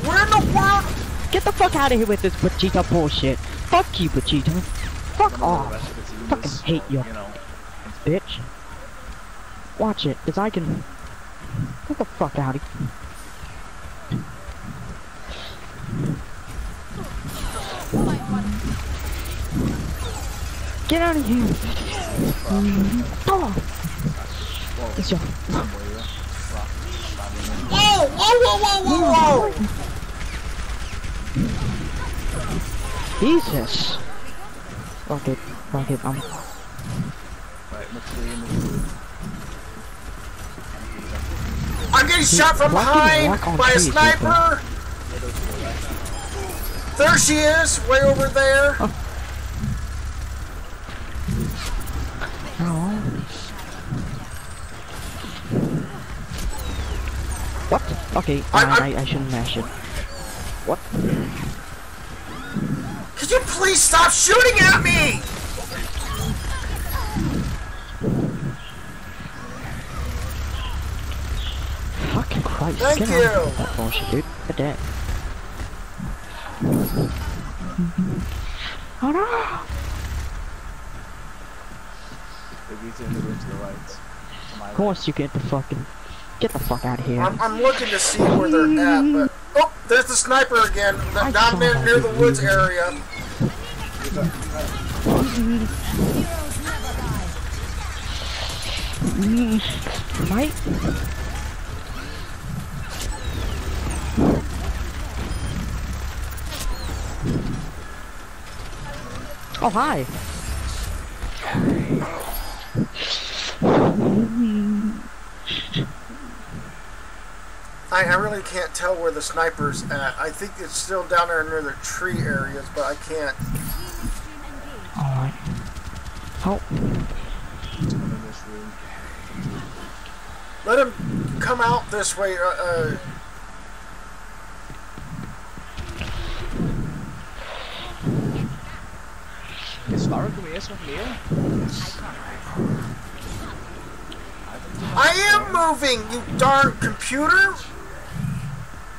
Where in the world? Get the fuck out of here with this Vegeta bullshit. Fuck you, Vegeta. Fuck off. Fucking hate you, bitch. Watch it, cause I can. Get the fuck out of here. Get out of here. Oh. It's your. Whoa! Whoa! Jesus. Fuck it. Right, I'm getting shot from behind by a sniper! There she is, way over there. Oh. What? Okay, I shouldn't mash it. What? Could you please stop shooting at me? Fucking Christ. Thank Get you. out of that bullshit, dude. Get that. Oh no! He's in the room to the right. Of course you get the fuck out of here. I'm looking to see where they're at, but oh, there's the sniper again. Down there near the woods area. Right? Oh hi. I really can't tell where the sniper's at. I think it's still down there near the tree areas, but I can't. Alright. Oh. Let him come out this way. I am moving, you darn computer!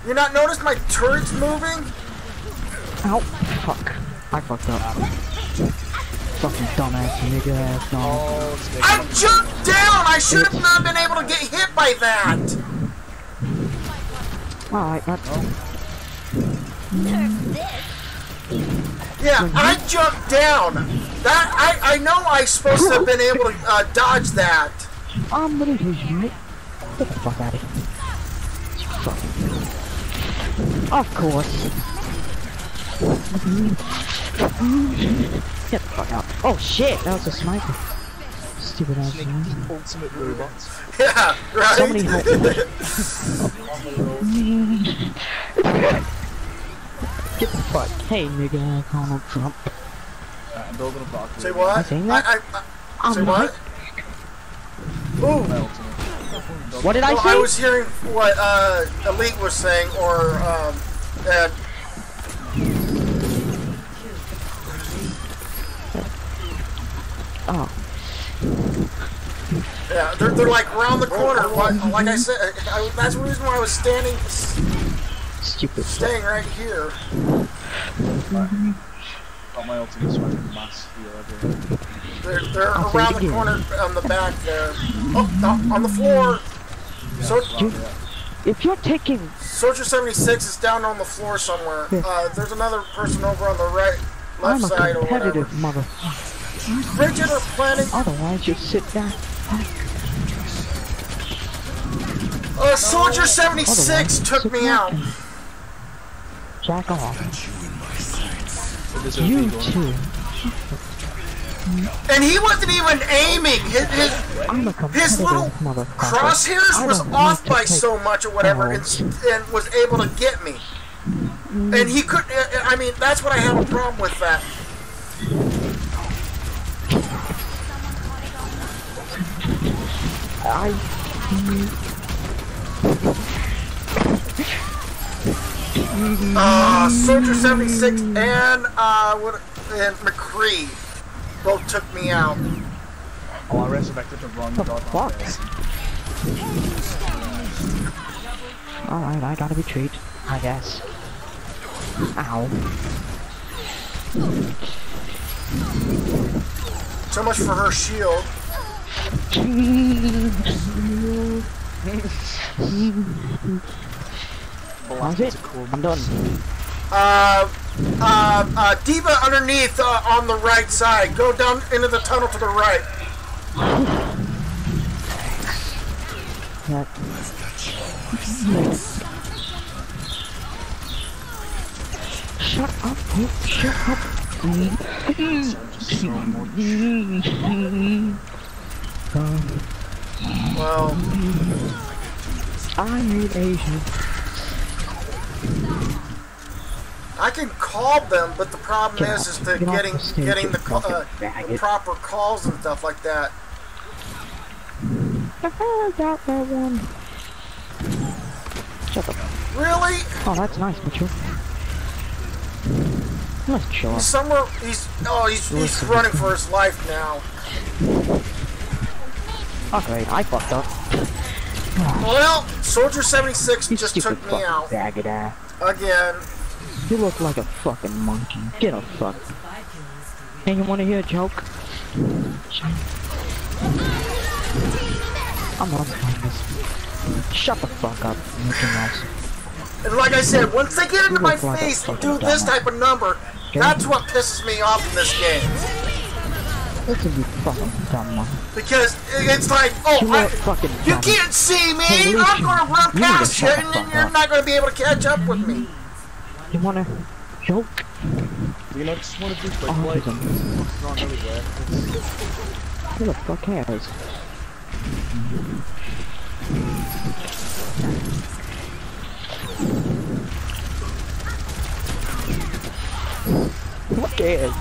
You not notice my turret's moving? Ow. Fuck. I fucked up. Fucking dumbass nigga ass dog. I jumped down! I should have not been able to get hit by that! Alright, that's... Yeah, I jumped down! That, I know I'm supposed to have been able to dodge that. I'm gonna lose you, mate. Get the fuck out of here. Fucking... Of course. Get the fuck out. Oh shit, that was a sniper. Stupid ass man. Ultimate robots. Yeah, right? Somebody help me. Get the fuck. Hey nigga, Donald Trump. I'm building a block. Say what? I'm saying that? Say what? Ooh. What did I say? I was hearing what Elite was saying, or Ed. Oh. Yeah, they're like around the corner. Like I said, that's the reason why I was Stupid. staying right here. Got my ultimate so I can mass heal everyone. They're around the corner on the back there. Oh, on the floor. So, if you're taking... Soldier 76 is down on the floor somewhere. There's another person over on the left side or whatever. I'm a competitive motherfucker. Bridget are planning... Otherwise, you sit down. Soldier 76 took me out. Jack off. You too. And he wasn't even aiming. His little crosshairs was off by so much or whatever, and was able to get me. And he couldn't. I mean, that's what I have a problem with that. Soldier 76 and what? and McCree both took me out. Oh, I resurrected the wrong god. Fuck. Alright, I gotta retreat, I guess. Ow. So much for her shield. That's it. I'm done. Diva underneath on the right side. Go down into the tunnel to the right. That. Shut up, Pope. Shut up. Well, I hate Asian. I can call them, but the problem is the getting the proper calls and stuff like that. The hell is that one? Shut up. Really? Oh, that's nice, Mitchell. Let's chill. He's somewhere. He's running for his life now. Okay, I fucked up. Well, Soldier 76 You just stupid took me fucking out faggot ass. again. You look like a fucking monkey. Get a fuck. Hey, you wanna hear a joke? I'm not playing this. Shut the fuck up, Mickey Mouse. And like I said, once they get into my look like a face and fucking do this dumbass. type of number, that's what pisses me off in this game. Listen, you fucking dumb one. Because it's like, oh, You look fucking you dumb. can't see me. Hey, I'm Lucian, gonna run you need to past you, shut the and then fuck you're up. not gonna be able to catch up with me. You wanna joke? Do you not just want to do quick Oh, like? he's It's not really worth Who the fuck cares? Who cares?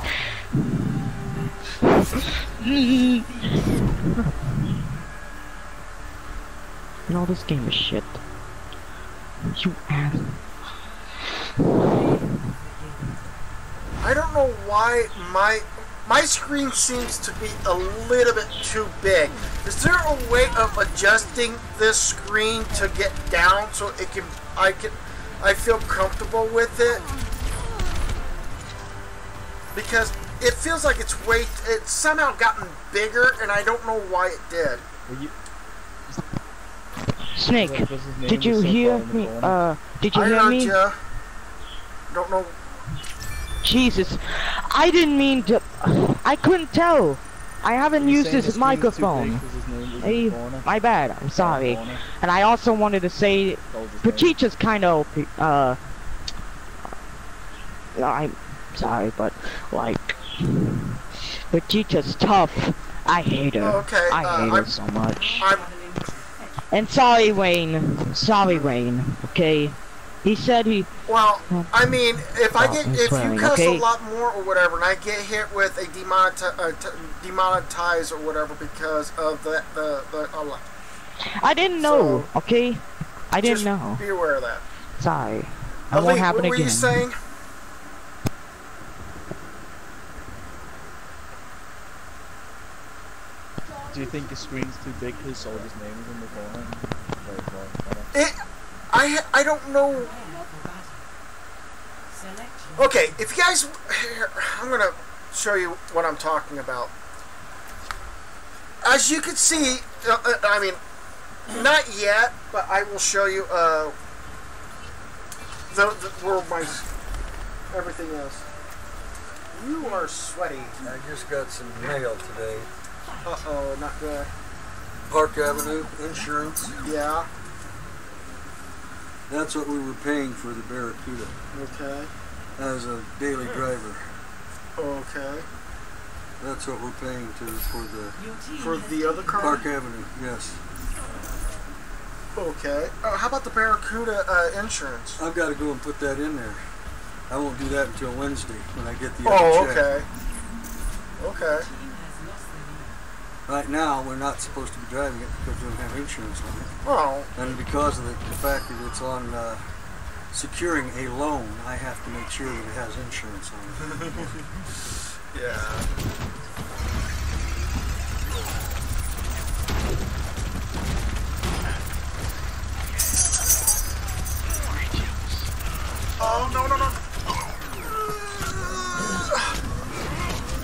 You know, this game is shit. You ass. I don't know why my screen seems to be a little bit too big. Is there a way of adjusting this screen to get down so it can I feel comfortable with it? Because it feels like it's somehow gotten bigger, and I don't know why it did. Snake, did you hear me? Did you hear me? Ya. Don't know. Jesus, I didn't mean to. I couldn't tell. I haven't used this microphone. Hey, my bad. I'm sorry. And I also wanted to say, Pachicha's kind of I'm sorry, but like, Pachicha's tough. I hate her. Okay, I hate her so much. I'm And sorry, Wayne. Sorry, Wayne. Okay. He said he. Well, I mean, if if swearing, you cuss okay? a lot more or whatever, and I get hit with a demonetize or whatever because of the I didn't know. So, Okay. I didn't just know. be aware of that. Sorry. That Ali, won't happen what were again. you saying? Do you think the screen's too big because Soldier's name is in the corner? I don't know. Okay, if you guys, here, I'm gonna show you what I'm talking about. As you can see, I mean, not yet, but I will show you where my everything is. You are sweaty. I just got some mail today. Uh-oh, not good. Park Avenue Insurance. Yeah. That's what we were paying for the Barracuda Okay. as a daily driver. Okay. That's what we're paying For the other car? Park Avenue, yes. Okay. How about the Barracuda insurance? I've got to go and put that in there. I won't do that until Wednesday when I get the other check. Okay. Okay. Right now, we're not supposed to be driving it because we don't have insurance on it. Oh. And because of the fact that it's on securing a loan, I have to make sure that it has insurance on it. Yeah. Oh, no, no, no.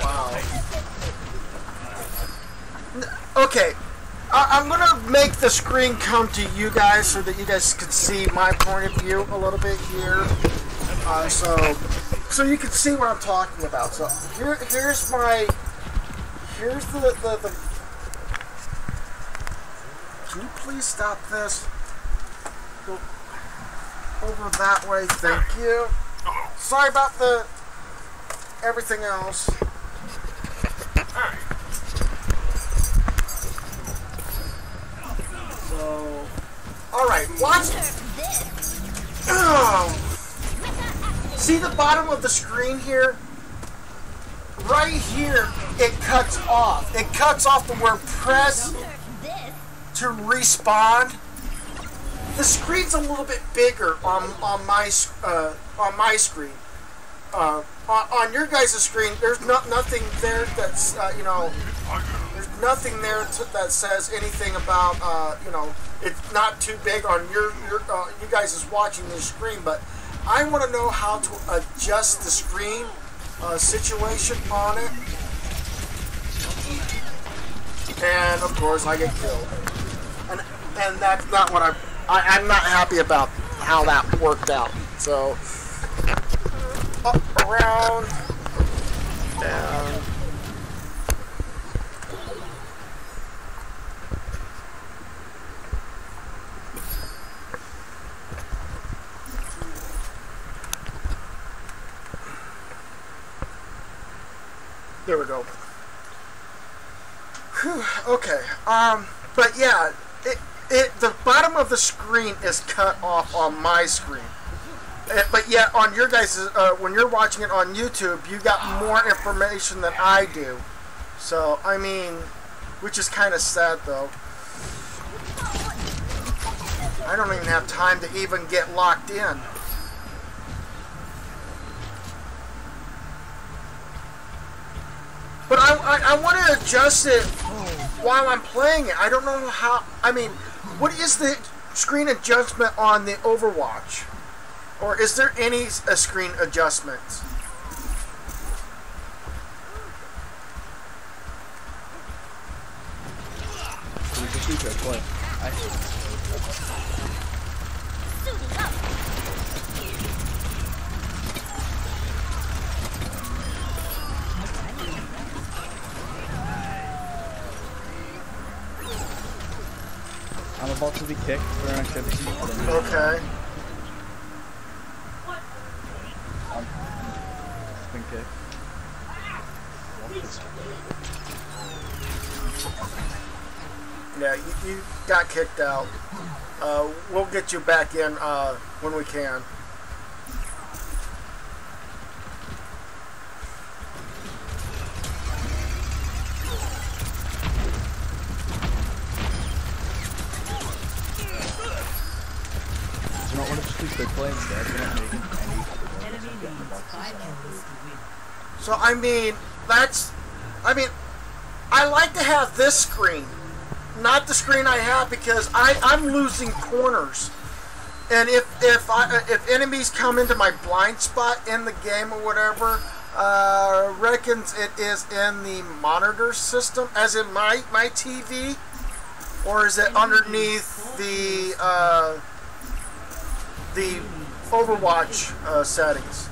Wow. Okay. I'm going to make the screen come to you guys so that you guys can see my point of view a little bit here. So you can see what I'm talking about. So here's the can you please stop this? Go over that way, thank you. Sorry about everything else. Alright. So, alright, watch this. See the bottom of the screen here? Right here, it cuts off. It cuts off the word press to respawn. The screen's a little bit bigger on my screen. On your guys' screen, there's nothing there that's there's nothing there that says anything about it's not too big on you guys is watching this screen. But I want to know how to adjust the screen situation on it, and of course I get killed, and that's not what I'm not happy about how that worked out. So up, around, down. There we go. Whew, okay. But yeah, the bottom of the screen is cut off on my screen. But yet on your guys' when you're watching it on YouTube, you got more information than I do. So I mean, which is kind of sad though. I don't even have time to even get locked in. But I want to adjust it while I'm playing it. I don't know how. I mean, what is the screen adjustment on the Overwatch? Or is there any screen adjustments? I'm about to be kicked for an activity. Okay. Been kicked. Yeah, you got kicked out. We'll get you back in when we can. You don't want to just keep quick play instead. You're not making So I mean, I like to have this screen, not the screen I have, because I'm losing corners, and if enemies come into my blind spot in the game or whatever, reckons it is in the monitor system, as in my TV, or is it underneath the Overwatch settings?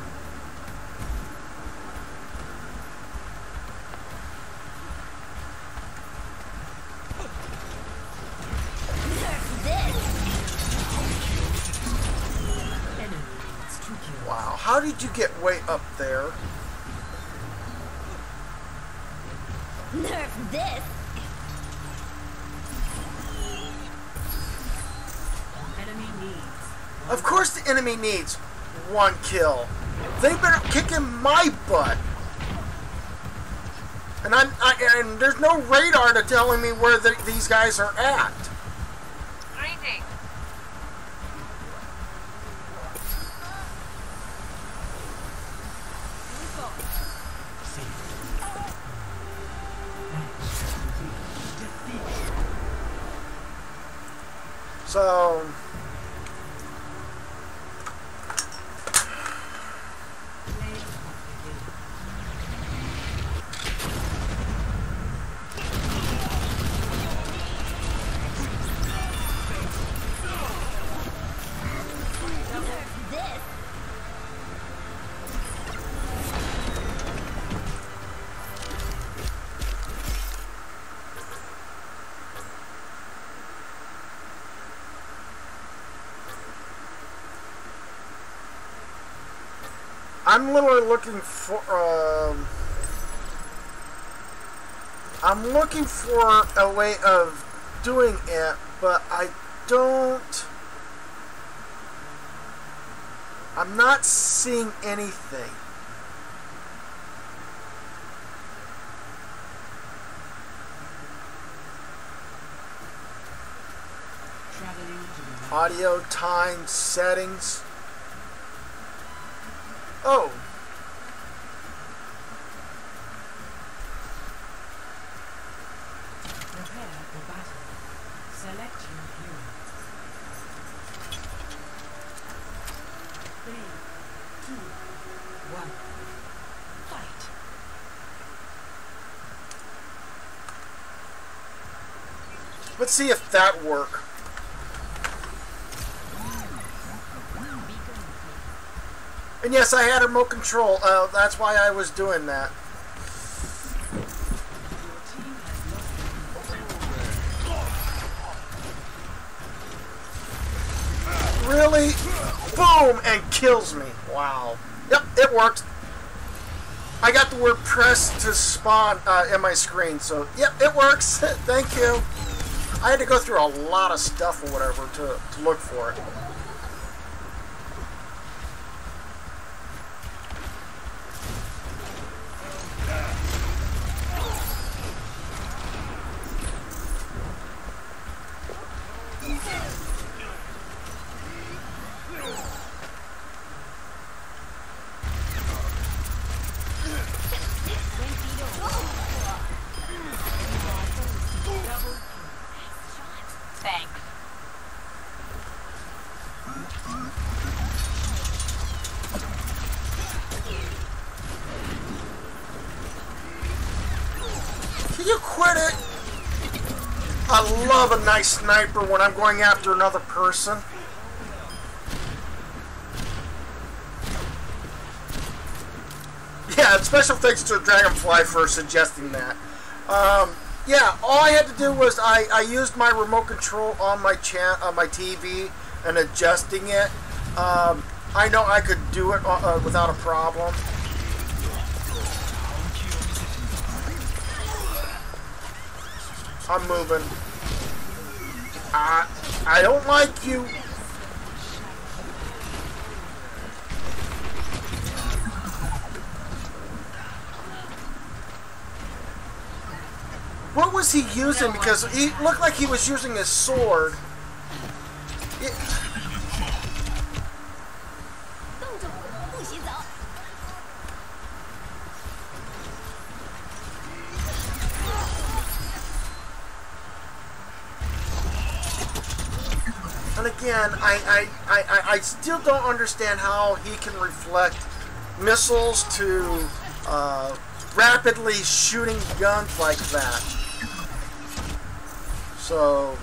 Wow, how did you get way up there? Nerf this! Enemy needs. Of course the enemy needs one kill. They've been kicking my butt. And and there's no radar to telling me where these guys are at. Greetings. So I'm literally looking for I'm looking for a way of doing it, but I'm not seeing anything. Audio, time, settings. Oh. Prepare for battle. Select your hero. 3, 2, 1. Fight. Let's see if that works. And yes, I had a remote control. That's why I was doing that. Really? Boom! And kills me. Wow. Yep, it worked. I got the word press to spawn in my screen, so yep, it works. Thank you. I had to go through a lot of stuff or whatever to look for it. Thanks. Can you quit it? I love a nice sniper when I'm going after another person. Yeah, special thanks to Dragonfly for suggesting that. Yeah, all I had to do was I used my remote control on my TV and adjusting it. I know I could do it without a problem. I'm moving. I don't like you. What was he using? Because he looked like he was using his sword. And again, I still don't understand how he can reflect missiles to rapidly shooting guns like that. So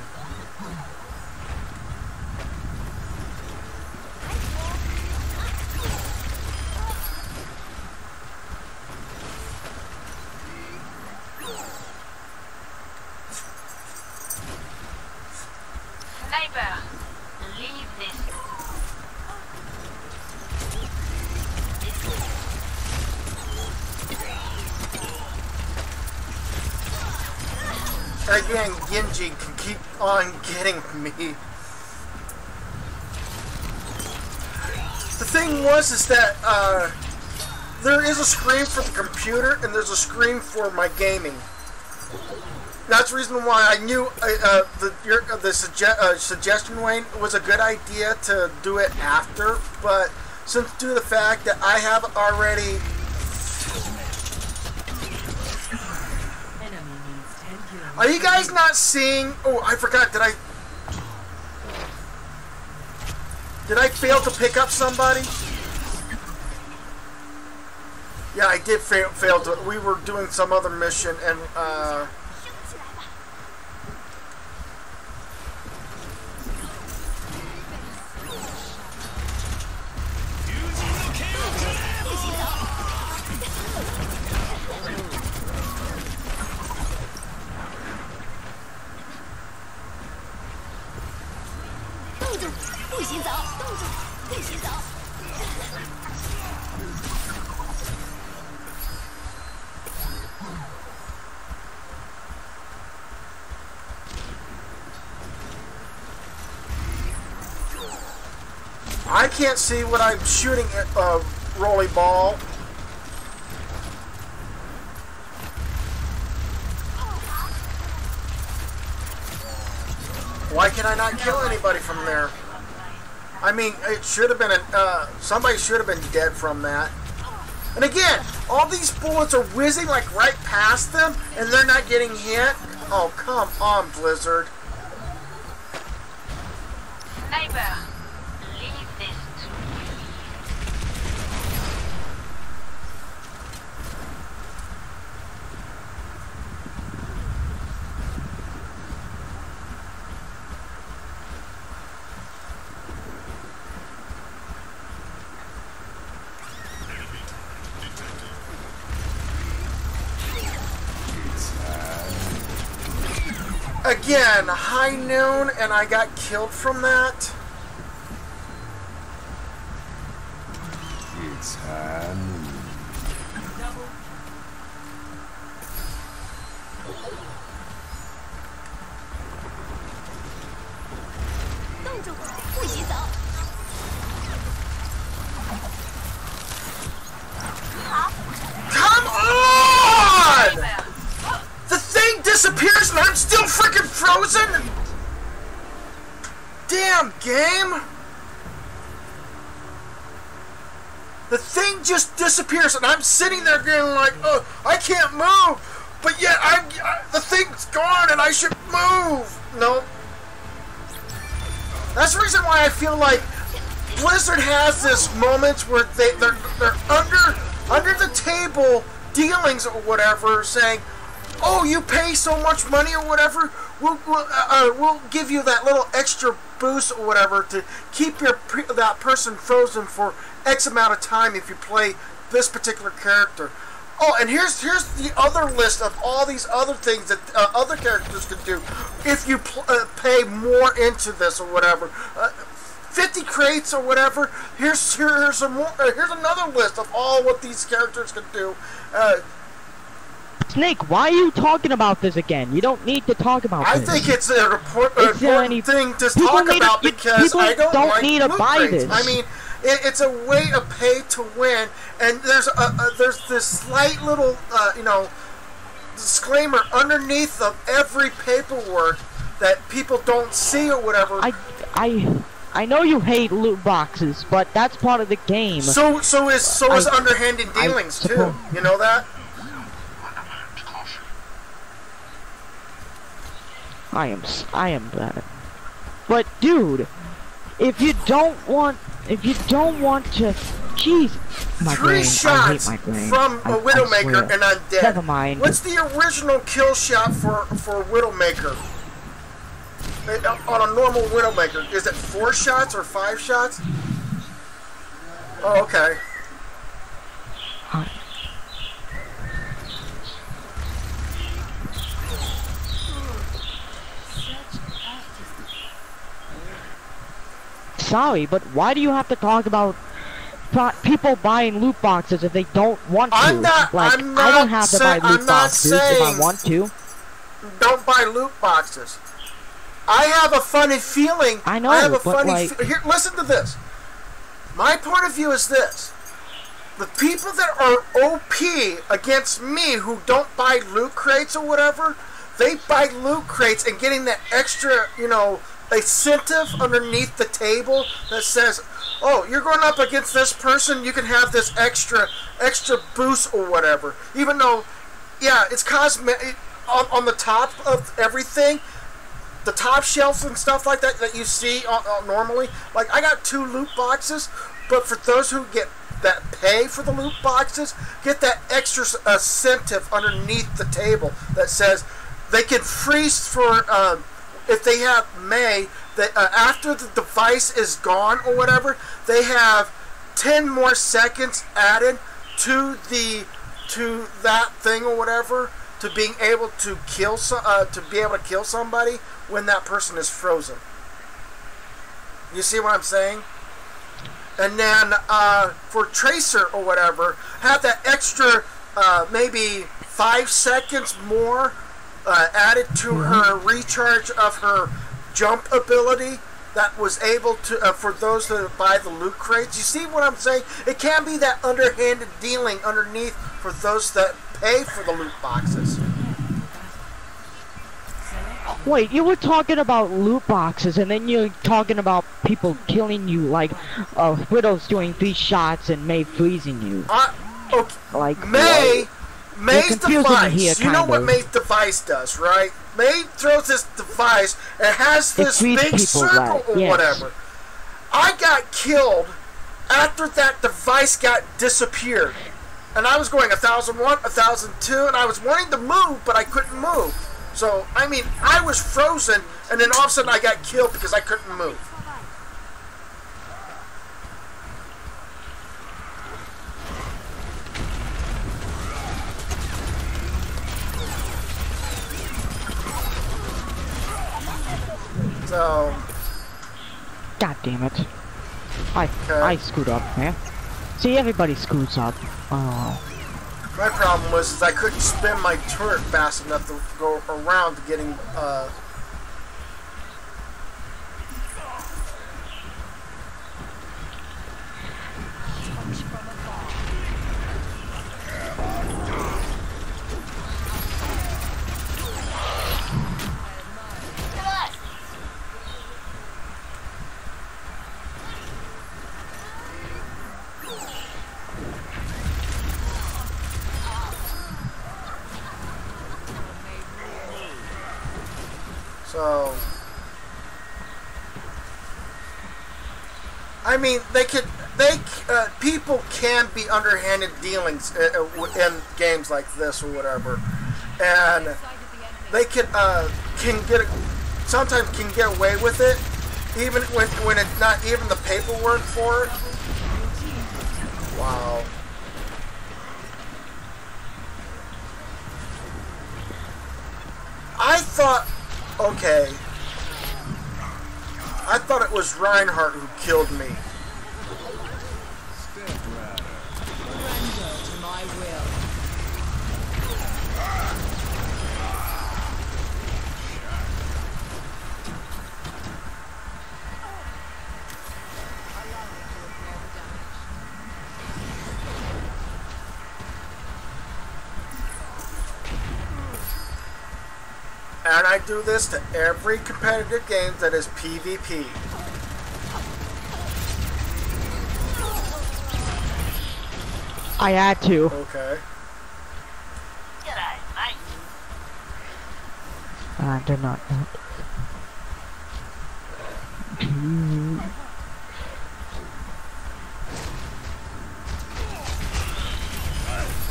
Sniper, leave this. again, Genji can keep on getting me. The thing is that there is a screen for the computer and there's a screen for my gaming. That's the reason why I knew the suggestion, Wayne, was a good idea to do it after, but since due to the fact that I have already... Enemy needs 10 kills. Are you guys not seeing... Oh, I forgot, did I... Did I fail to pick up somebody? Yeah, I did fail to. We were doing some other mission and I can't see what I'm shooting at, Rolly Ball. Why can I not kill anybody from there? I mean, it should have been somebody should have been dead from that. And again, all these bullets are whizzing like right past them, and they're not getting hit. Oh, come on, Blizzard. Neighbor, leave this to me. Again, high noon, and I got killed from that. It's high noon. Come on! The thing disappears and I'm still freaking frozen? Damn game! The thing just disappears and I'm sitting there going like, oh, I can't move! But yet the thing's gone and I should move! No. That's the reason why I feel like Blizzard has this moments where they're under the table dealings or whatever, saying, oh, you pay so much money or whatever, we'll give you that little extra boost or whatever to keep that person frozen for X amount of time if you play this particular character. Oh, and here's the other list of all these other things that other characters can do if you pay more into this or whatever. 50 crates or whatever. Here's another list of all what these characters can do. Snake, why are you talking about this again? You don't need to talk about this. I think it's an important thing to talk about because I don't like need to buy crates. this. I mean, it's a way to pay to win, and there's this slight little disclaimer underneath of every paperwork that people don't see or whatever. I know you hate loot boxes, but that's part of the game. So is underhanded dealings too. You know that? I am bad. But dude, if you don't want to, jeez, my Three brain, shots I hate my brain. from a Widowmaker and I'm dead. Never mind. What's the original kill shot for Widowmaker? On a normal Widowmaker, is it 4 shots or 5 shots? Oh, okay. Sorry, but why do you have to talk about people buying loot boxes if they don't want to? I don't have to buy loot boxes if I want to. Don't buy loot boxes. I have a funny feeling. I know, I have a but funny here, listen to this. My point of view is this. The people that are OP against me who don't buy loot crates or whatever, they buy loot crates and getting that extra, incentive underneath the table that says, oh, you're going up against this person, you can have this extra boost or whatever. Even though, yeah, it's cosmetic on the top of everything. the top shelves and stuff like that that you see normally. Like, I got 2 loot boxes, but for those who get that pay for the loot boxes, get that extra incentive underneath the table that says they can freeze for if they have May, that after the device is gone or whatever, they have 10 more seconds added to that thing or whatever, to being able to kill somebody when that person is frozen. You see what I'm saying? And then for Tracer or whatever, have that extra maybe 5 seconds more added to her recharge of her jump ability that was able to, for those that buy the loot crates. You see what I'm saying? It can be that underhanded dealing underneath for those that pay for the loot boxes. Wait, you were talking about loot boxes, and then you're talking about people killing you, like Widow's doing 3 shots and May freezing you. Okay. Like May's device. Here, you know what May's device does, right? May throws this device and has this big circle or whatever. I got killed after that device got disappeared. And I was going 1001, 1002, and I was wanting to move, but I couldn't move. So, I mean, I was frozen, and then all of a sudden I got killed because I couldn't move. So, God damn it. I screwed up, man. See, everybody screws up. Oh. My problem was I couldn't spin my turret fast enough to go around to getting, so, I mean, people can be underhanded dealings in games like this or whatever, and they sometimes can get away with it, even when it's not even the paperwork for it. Wow. I thought it was Reinhardt who killed me. Surrender to my will. And I do this to every competitive game that is PvP. I had to. Okay. G'day, mate. I did not know.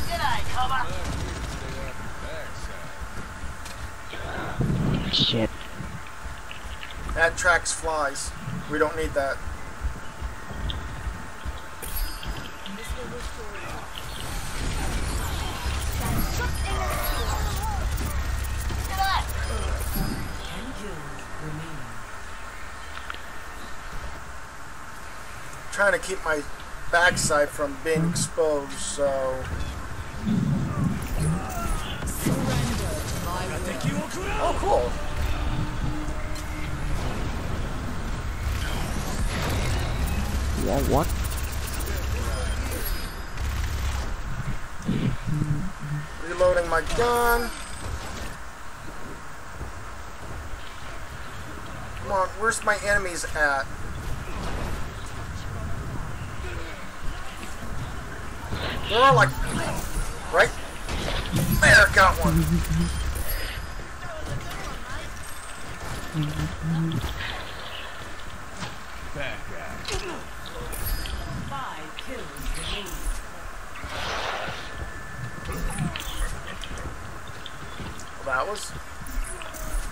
G'day, cobber. Shit. That tracks flies. We don't need that. Trying to keep my backside from being exposed, so. Oh, cool. Yeah, what? Reloading my gun. Come on, where's my enemies at? They're all like, right there, got one. Bad guy. 5 kills remaining. That was.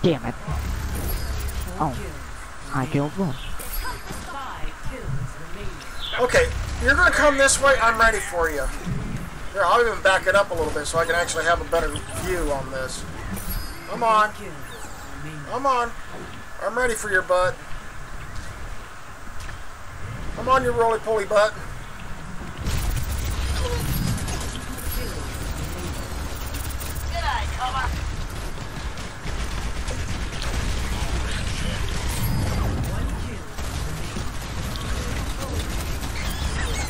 Damn it. Oh, I killed one. 5 kills remaining. Okay, you're gonna come this way. I'm ready for you. Here, I'll even back it up a little bit so I can actually have a better view on this. Come on. Kills remaining. Come on. I'm ready for your butt. Come on, you roly-poly butt. G'day, cover.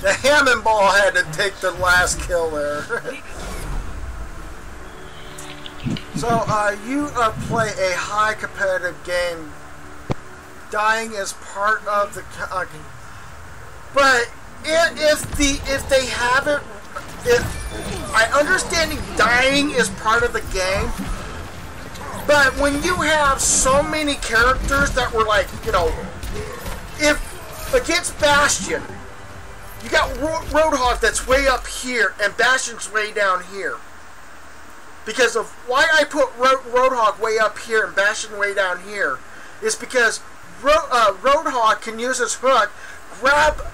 The Hammond ball had to take the last kill there. So, you play a high competitive game. Dying is part of the... but if they haven't... I understand dying is part of the game. But when you have so many characters that were like, you know... If against Bastion... You got Roadhog that's way up here, and Bastion's way down here. Because of why I put Roadhog way up here and Bastion way down here is because Roadhog can use his hook, grab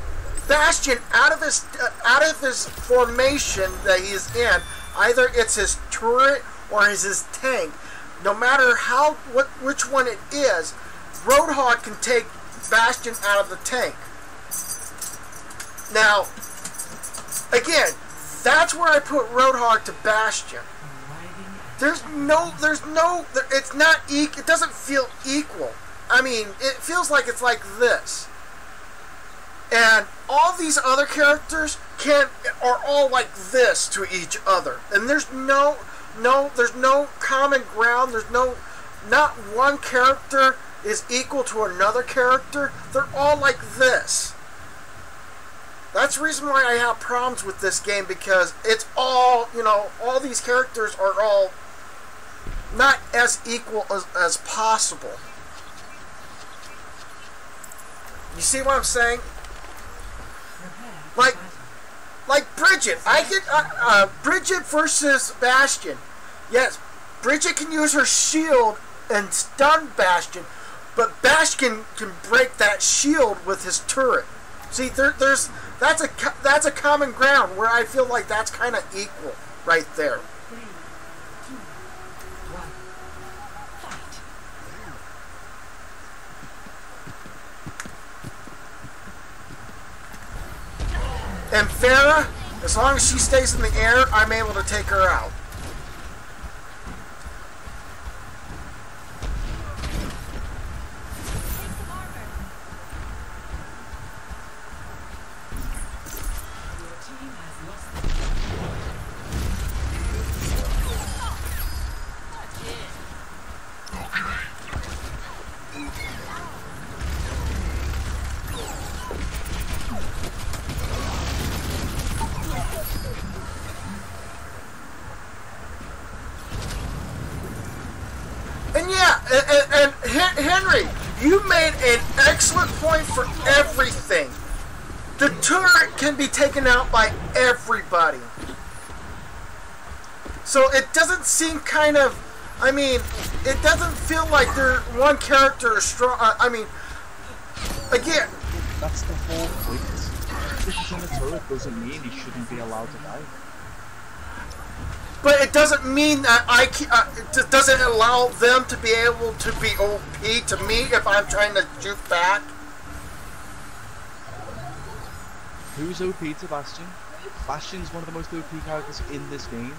Bastion out of his formation that he's in. Either it's his turret or it's his tank. No matter which one it is, Roadhog can take Bastion out of the tank. Now, again, that's where I put Roadhog to Bastion. It's not it doesn't feel equal. I mean, it feels like it's like this. And all these other characters are all like this to each other. And there's no common ground. There's not one character is equal to another character. They're all like this. That's the reason why I have problems with this game, because it's all, all these characters are all not as equal as possible. You see what I'm saying? Like Bridget. I get Bridget versus Bastion. Yes, Bridget can use her shield and stun Bastion, but Bastion can break that shield with his turret. See, that's a common ground where I feel like that's kind of equal right there. 3, 2, 1, fight! And Farah, as long as she stays in the air, I'm able to take her out. And yeah, and Henry, you made an excellent point for everything. The turret can be taken out by everybody. So it doesn't seem it doesn't feel like one character is strong. Again. That's the whole point. If he's in the turret doesn't mean he shouldn't be allowed to die. But it doesn't mean that it doesn't allow them to be able to be OP to me if I'm trying to shoot back. Who's OP to Bastion? Bastion's one of the most OP characters in this game.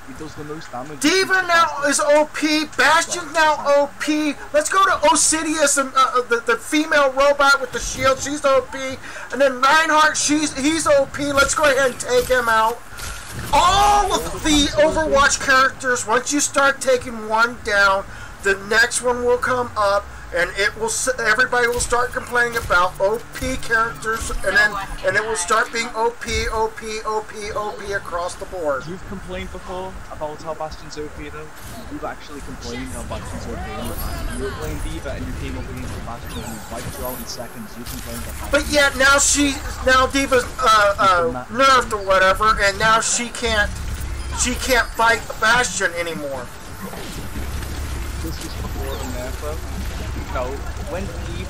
He does the most damage. Diva now is OP. Bastion's now OP. Let's go to Osidious, the female robot with the shield. She's OP. And then Reinhardt, he's OP. Let's go ahead and take him out. All of the Overwatch characters, once you start taking one down, the next one will come up. and everybody will start complaining about OP characters, and it will start being OP across the board. You've complained before about how Bastion's OP though. You've actually complained how Bastion's OP in the past. You were playing D.Va and you came up against the Bastion and you wiped you out in seconds. You complained about But yet now D.Va's nerfed or whatever, and now she can't fight Bastion anymore. This was before the nerf though. No, when you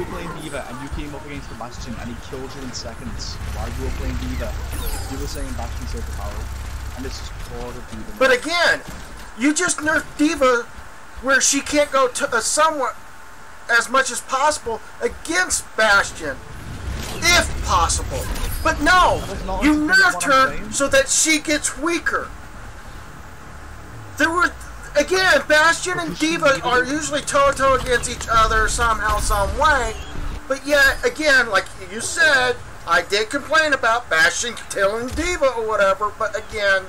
were playing D.Va and you came up against the Bastion and he killed you in seconds while you were playing D.Va, you were saying Bastion's overpowered, and this is core of D.Va. But again, you just nerfed D.Va where she can't go to somewhat as much as possible against Bastion, if possible. But no, you nerfed her so that she gets weaker. Again, Bastion and D.Va are usually toe-to-toe against each other somehow, some way. But yet, again, like you said, I did complain about Bastion killing D.Va or whatever, but again,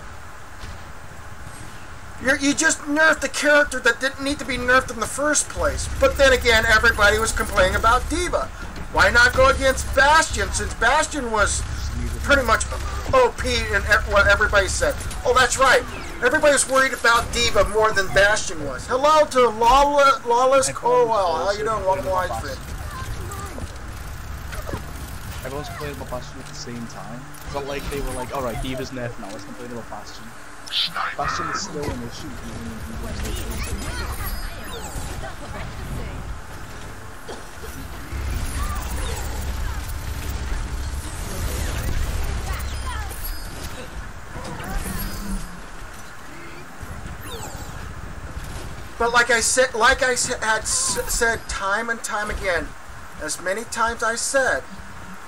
you just nerfed the character that didn't need to be nerfed in the first place. But then again, everybody was complaining about D.Va. Why not go against Bastion, since Bastion was pretty much OP in what everybody said? Oh, that's right. Everybody was worried about D.Va more than Bastion was. Hello to Lawless Colwell. How you doing? Welcome to live stream. Everyone's complaining about Bastion at the same time. It's not like they were like, alright, D.Va's nerfed now, let's complain about Bastion. Bastion is still an issue even in D.Va's But like I said time and time again, as many times I said,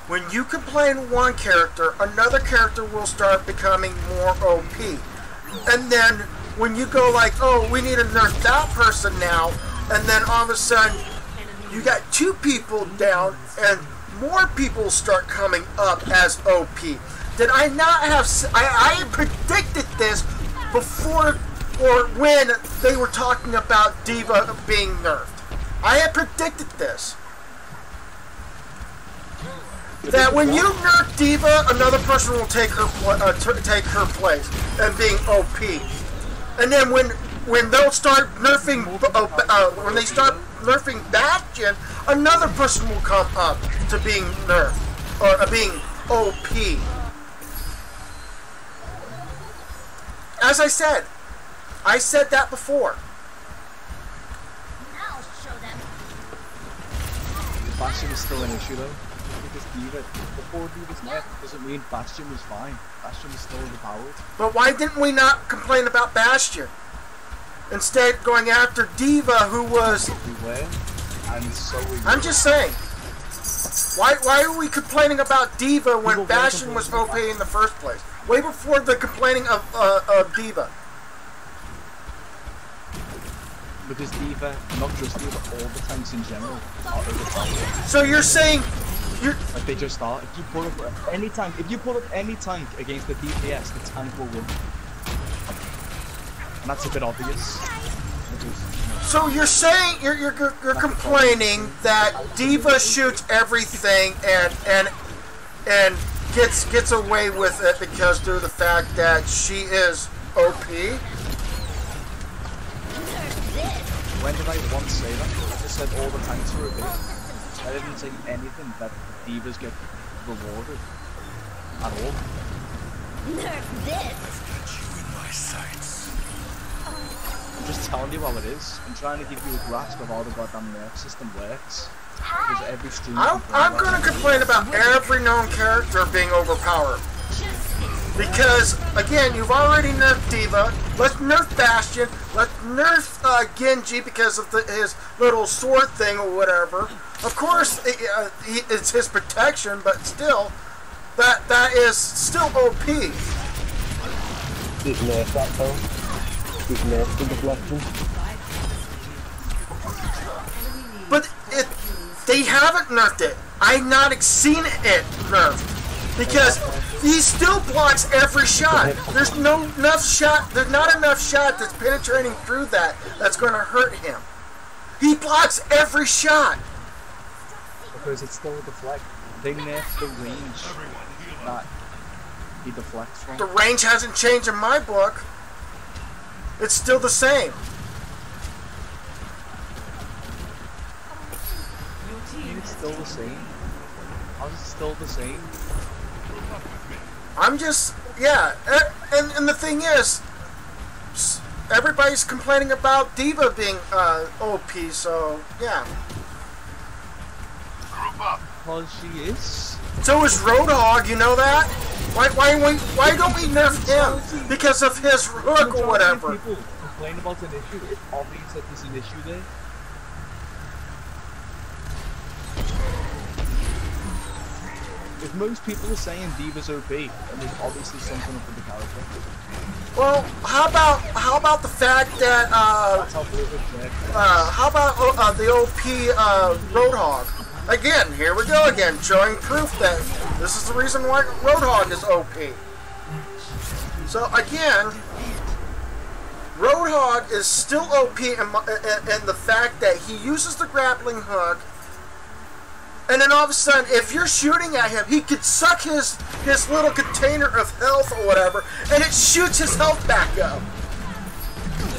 when you complain one character, another character will start becoming more OP. And then when you go like, oh, we need to nerf that person now, and then all of a sudden you got two people down and more people start coming up as OP. Did I not have... I predicted this before... or when they were talking about D.Va being nerfed. I had predicted this. That when you nerf D.Va, another person will take her place and being OP. And then when they'll start nerfing, when they start nerfing Bastion, another person will come up to being nerfed or being OP. As I said that before. I'll show them. Bastion is still an issue though. Because D.Va, before D.Va's nerf, doesn't mean Bastion was fine. Bastion is still overpowered. But why didn't we not complain about Bastion? Instead, going after D.Va, who was... We were, and so we were. I'm just saying. Why are we complaining about D.Va when Bastion was OP in the first place? Way before the complaining of D.Va. Because D.Va, not just D.Va, all the tanks in general are overpowered. So you're saying... Like they just are. If you pull up any tank against the DPS, the tank will win. And that's a bit obvious. So you're saying you're complaining that D.Va shoots everything and gets away with it because due to the fact that she is OP? When did I once say that? I just said all the tanks were OP. I didn't say anything that D.Vas get rewarded at all. Nerf this. I'm just telling you how it is. I'm trying to give you a grasp of how the goddamn nerf system works. Because every stream I'm gonna complain about every known character being overpowered. Because, again, you've already nerfed D.Va. Let's nerf Bastion. Let's nerf Genji because of his little sword thing or whatever. Of course, it's his protection, but still, that is still OP. He's nerfed that though. He's nerfed the deflection. But they haven't nerfed it. I've not seen it nerfed. Because he still blocks every shot. There's not enough shot that's penetrating through that's going to hurt him. He blocks every shot. Because it's still a deflect. They nerfed the range that he deflects from. The range hasn't changed in my book. It's still the same. It's still the same. How's it still the same? I'm just, yeah, and the thing is, everybody's complaining about D.Va being OP, so yeah. Because she is. So is Roadhog, you know that? Why don't we nerf him? Because of his hook or whatever. People complain about an issue, it's obvious that there's an issue there. If most people are saying D.Va's OP, then there's obviously something up with the character. Well, how about the fact that That's how how about the OP Roadhog? Again, here we go again, showing proof that this is the reason why Roadhog is OP. So again, Roadhog is still OP in the fact that he uses the grappling hook, and then all of a sudden, if you're shooting at him, he could suck his little container of health or whatever, and it shoots his health back up.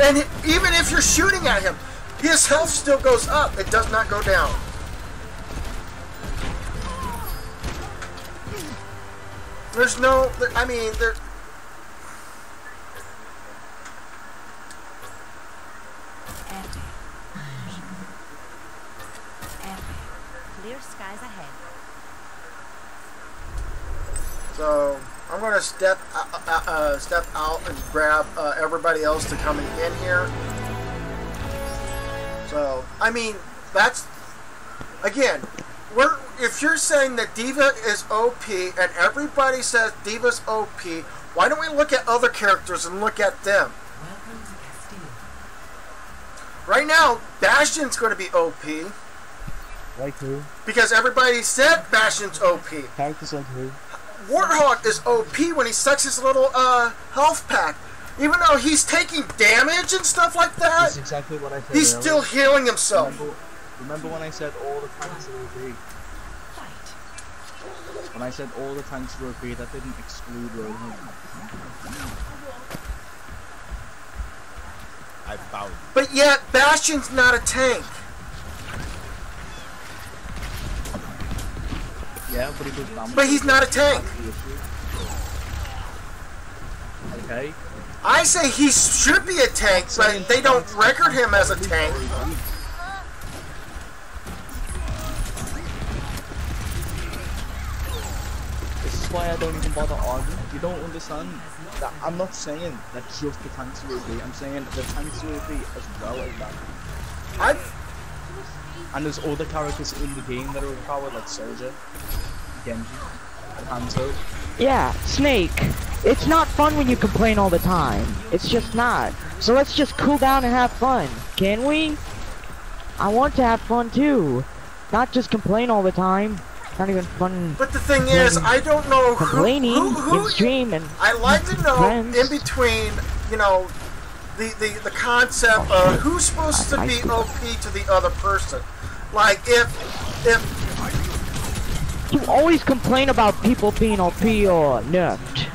And even if you're shooting at him, his health still goes up. It does not go down. There's no, I mean, there. Clear skies ahead. So I'm gonna step out and grab everybody else to come in here. So I mean, that's again. If you're saying that D.Va is OP and everybody says D.Va's OP, why don't we look at other characters and look at them? Welcome to Castile. Right now, Bastion's going to be OP. Like who? Because everybody said Bastion's OP. Characters like who? Warthog is OP when he sucks his little health pack. Even though he's taking damage and stuff like that, That's exactly what I said he's earlier. still healing himself. Remember when I said all the tanks are OP? When I said all the tanks were OP, that didn't exclude Roadhog. I found But yet, Bastion's not a tank. Yeah, but he does damage. But he's not a tank. Okay. I say he should be a tank, but they don't record him as a tank. This is why I don't even bother arguing. You don't understand that I'm not saying that just the tanks are OP. I'm saying the tanks are OP as well as that. And there's other characters in the game that are overpowered, like Soldier, Genji, and Hanzo. Yeah, Snake. It's not fun when you complain all the time. It's just not. So let's just cool down and have fun, can we? I want to have fun too. Not just complain all the time. Not even fun. But the thing is, I don't know complaining who in stream and I like to know friends. in between, you know, the concept of who's supposed to be OP to the other person. Like if you always complain about people being OP or nerfed.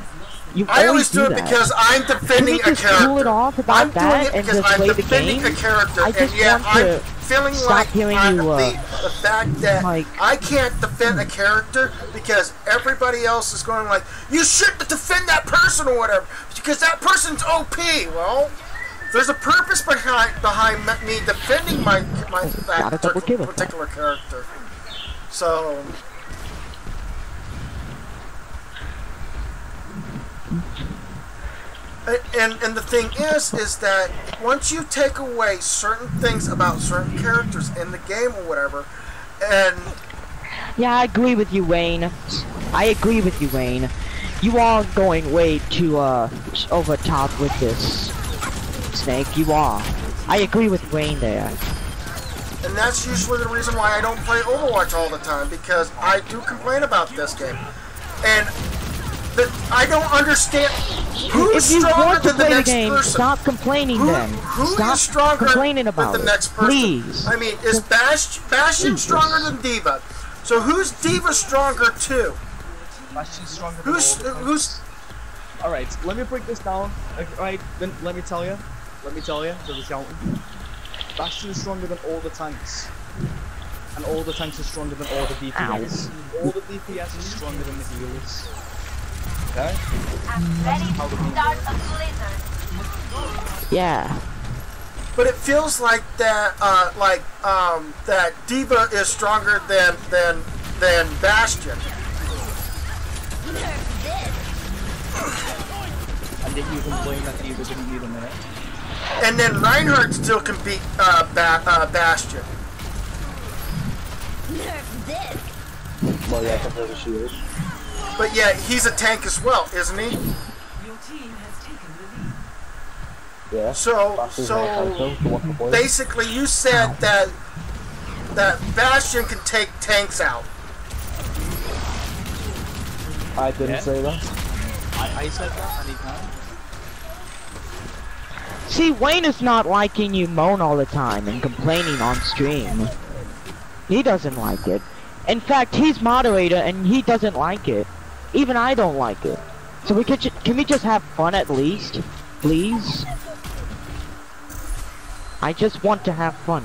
You I always do do it that. because I'm defending Can we a just character. cool it off about I'm that doing it and because just I'm play the defending game? a character, I just and yet want to I'm feeling stop like hearing I'm you, the fact that like- I can't defend a character because everybody else is going like, you shouldn't defend that person or whatever because that person's OP. Well, there's a purpose behind me defending that particular character. So. And the thing is that once you take away certain things about certain characters in the game or whatever, and yeah, I agree with you, Wayne. I agree with you, Wayne. You are going way too over top with this, Snake. You are. I agree with Wayne there. And that's usually the reason why I don't play Overwatch all the time, because I do complain about this game. And I don't understand. Who's If you stronger want to than the play the next game, person? stop complaining then. Who Stop is stronger complaining about than the it. next person? Please. I mean, is Bastion stronger than Diva? So who's Diva stronger to? Bastion's stronger than all the tanks. Who's? Alright, let me break this down. Alright, then let me tell you. So the counting. Bastion is stronger than all the tanks. And all the tanks are stronger than all the DPS. All the DPS is stronger than the healers. Okay? Yeah. But it feels like that, that Diva is stronger than Bastion. And then you complain that Diva didn't need a minute. And then Reinhardt still can beat Bastion. Well, yeah, compared to shield. But yeah, he's a tank as well, isn't he? Your team has taken the lead. Yeah. So basically, you said that Bastion can take tanks out. I didn't say that. I said that, and he can. See, Wayne is not liking you moan all the time and complaining on stream. He doesn't like it. In fact, he's moderator and he doesn't like it. Even I don't like it. So we can we just have fun at least? Please? I just want to have fun.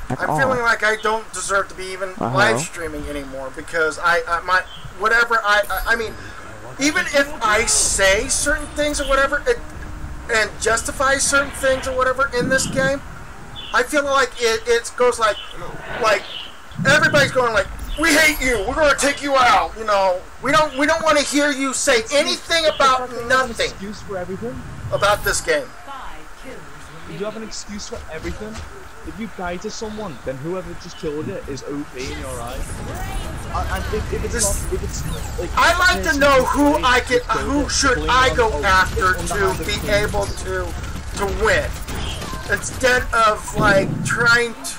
That's I'm all. feeling like I don't deserve to be even live streaming anymore because I mean, even if I say certain things or whatever and justify certain things or whatever in this game, I feel like it goes like everybody's going like, we hate you, we're gonna take you out, you know, we don't want to hear you say anything about nothing Excuse for everything? about this game. 5 kills You have an excuse for everything? If you die to someone, then whoever just killed it is OP in your eyes. And if it's like, I like to know who should I go after to be able to win, instead of like trying to.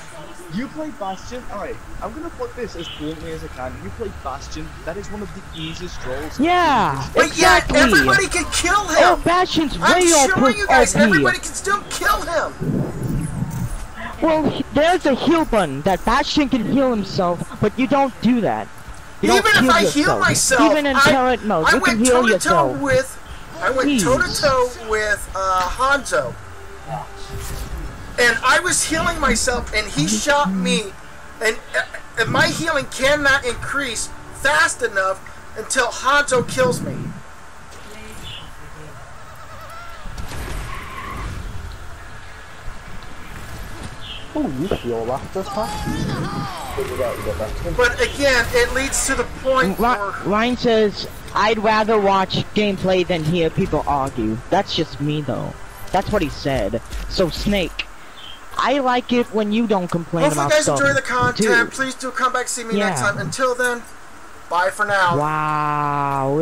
You play Bastion, alright, I'm gonna put this as bluntly as I can. You play Bastion, that is one of the easiest roles. Yeah, But exactly. yet everybody can kill him. Oh, Bastion's I'm way showing you guys, OP. everybody can still kill him. Well, there's a heal button that Bastion can heal himself, but you don't do that. You Even don't if I yourself. heal myself, even in turret mode, you can went heal toe to toe yourself. with Hanzo. And I was healing myself, and he shot me, and my healing cannot increase fast enough until Hanzo kills me. Oh, you feel that this time? But again, it leads to the point where Ryan says, I'd rather watch gameplay than hear people argue. That's just me, though. That's what he said. So, Snake, I like it when you don't complain hopefully about you guys stuff, enjoy the content. too. Please do come back and see me Yeah. next time. Until then, bye for now. Wow.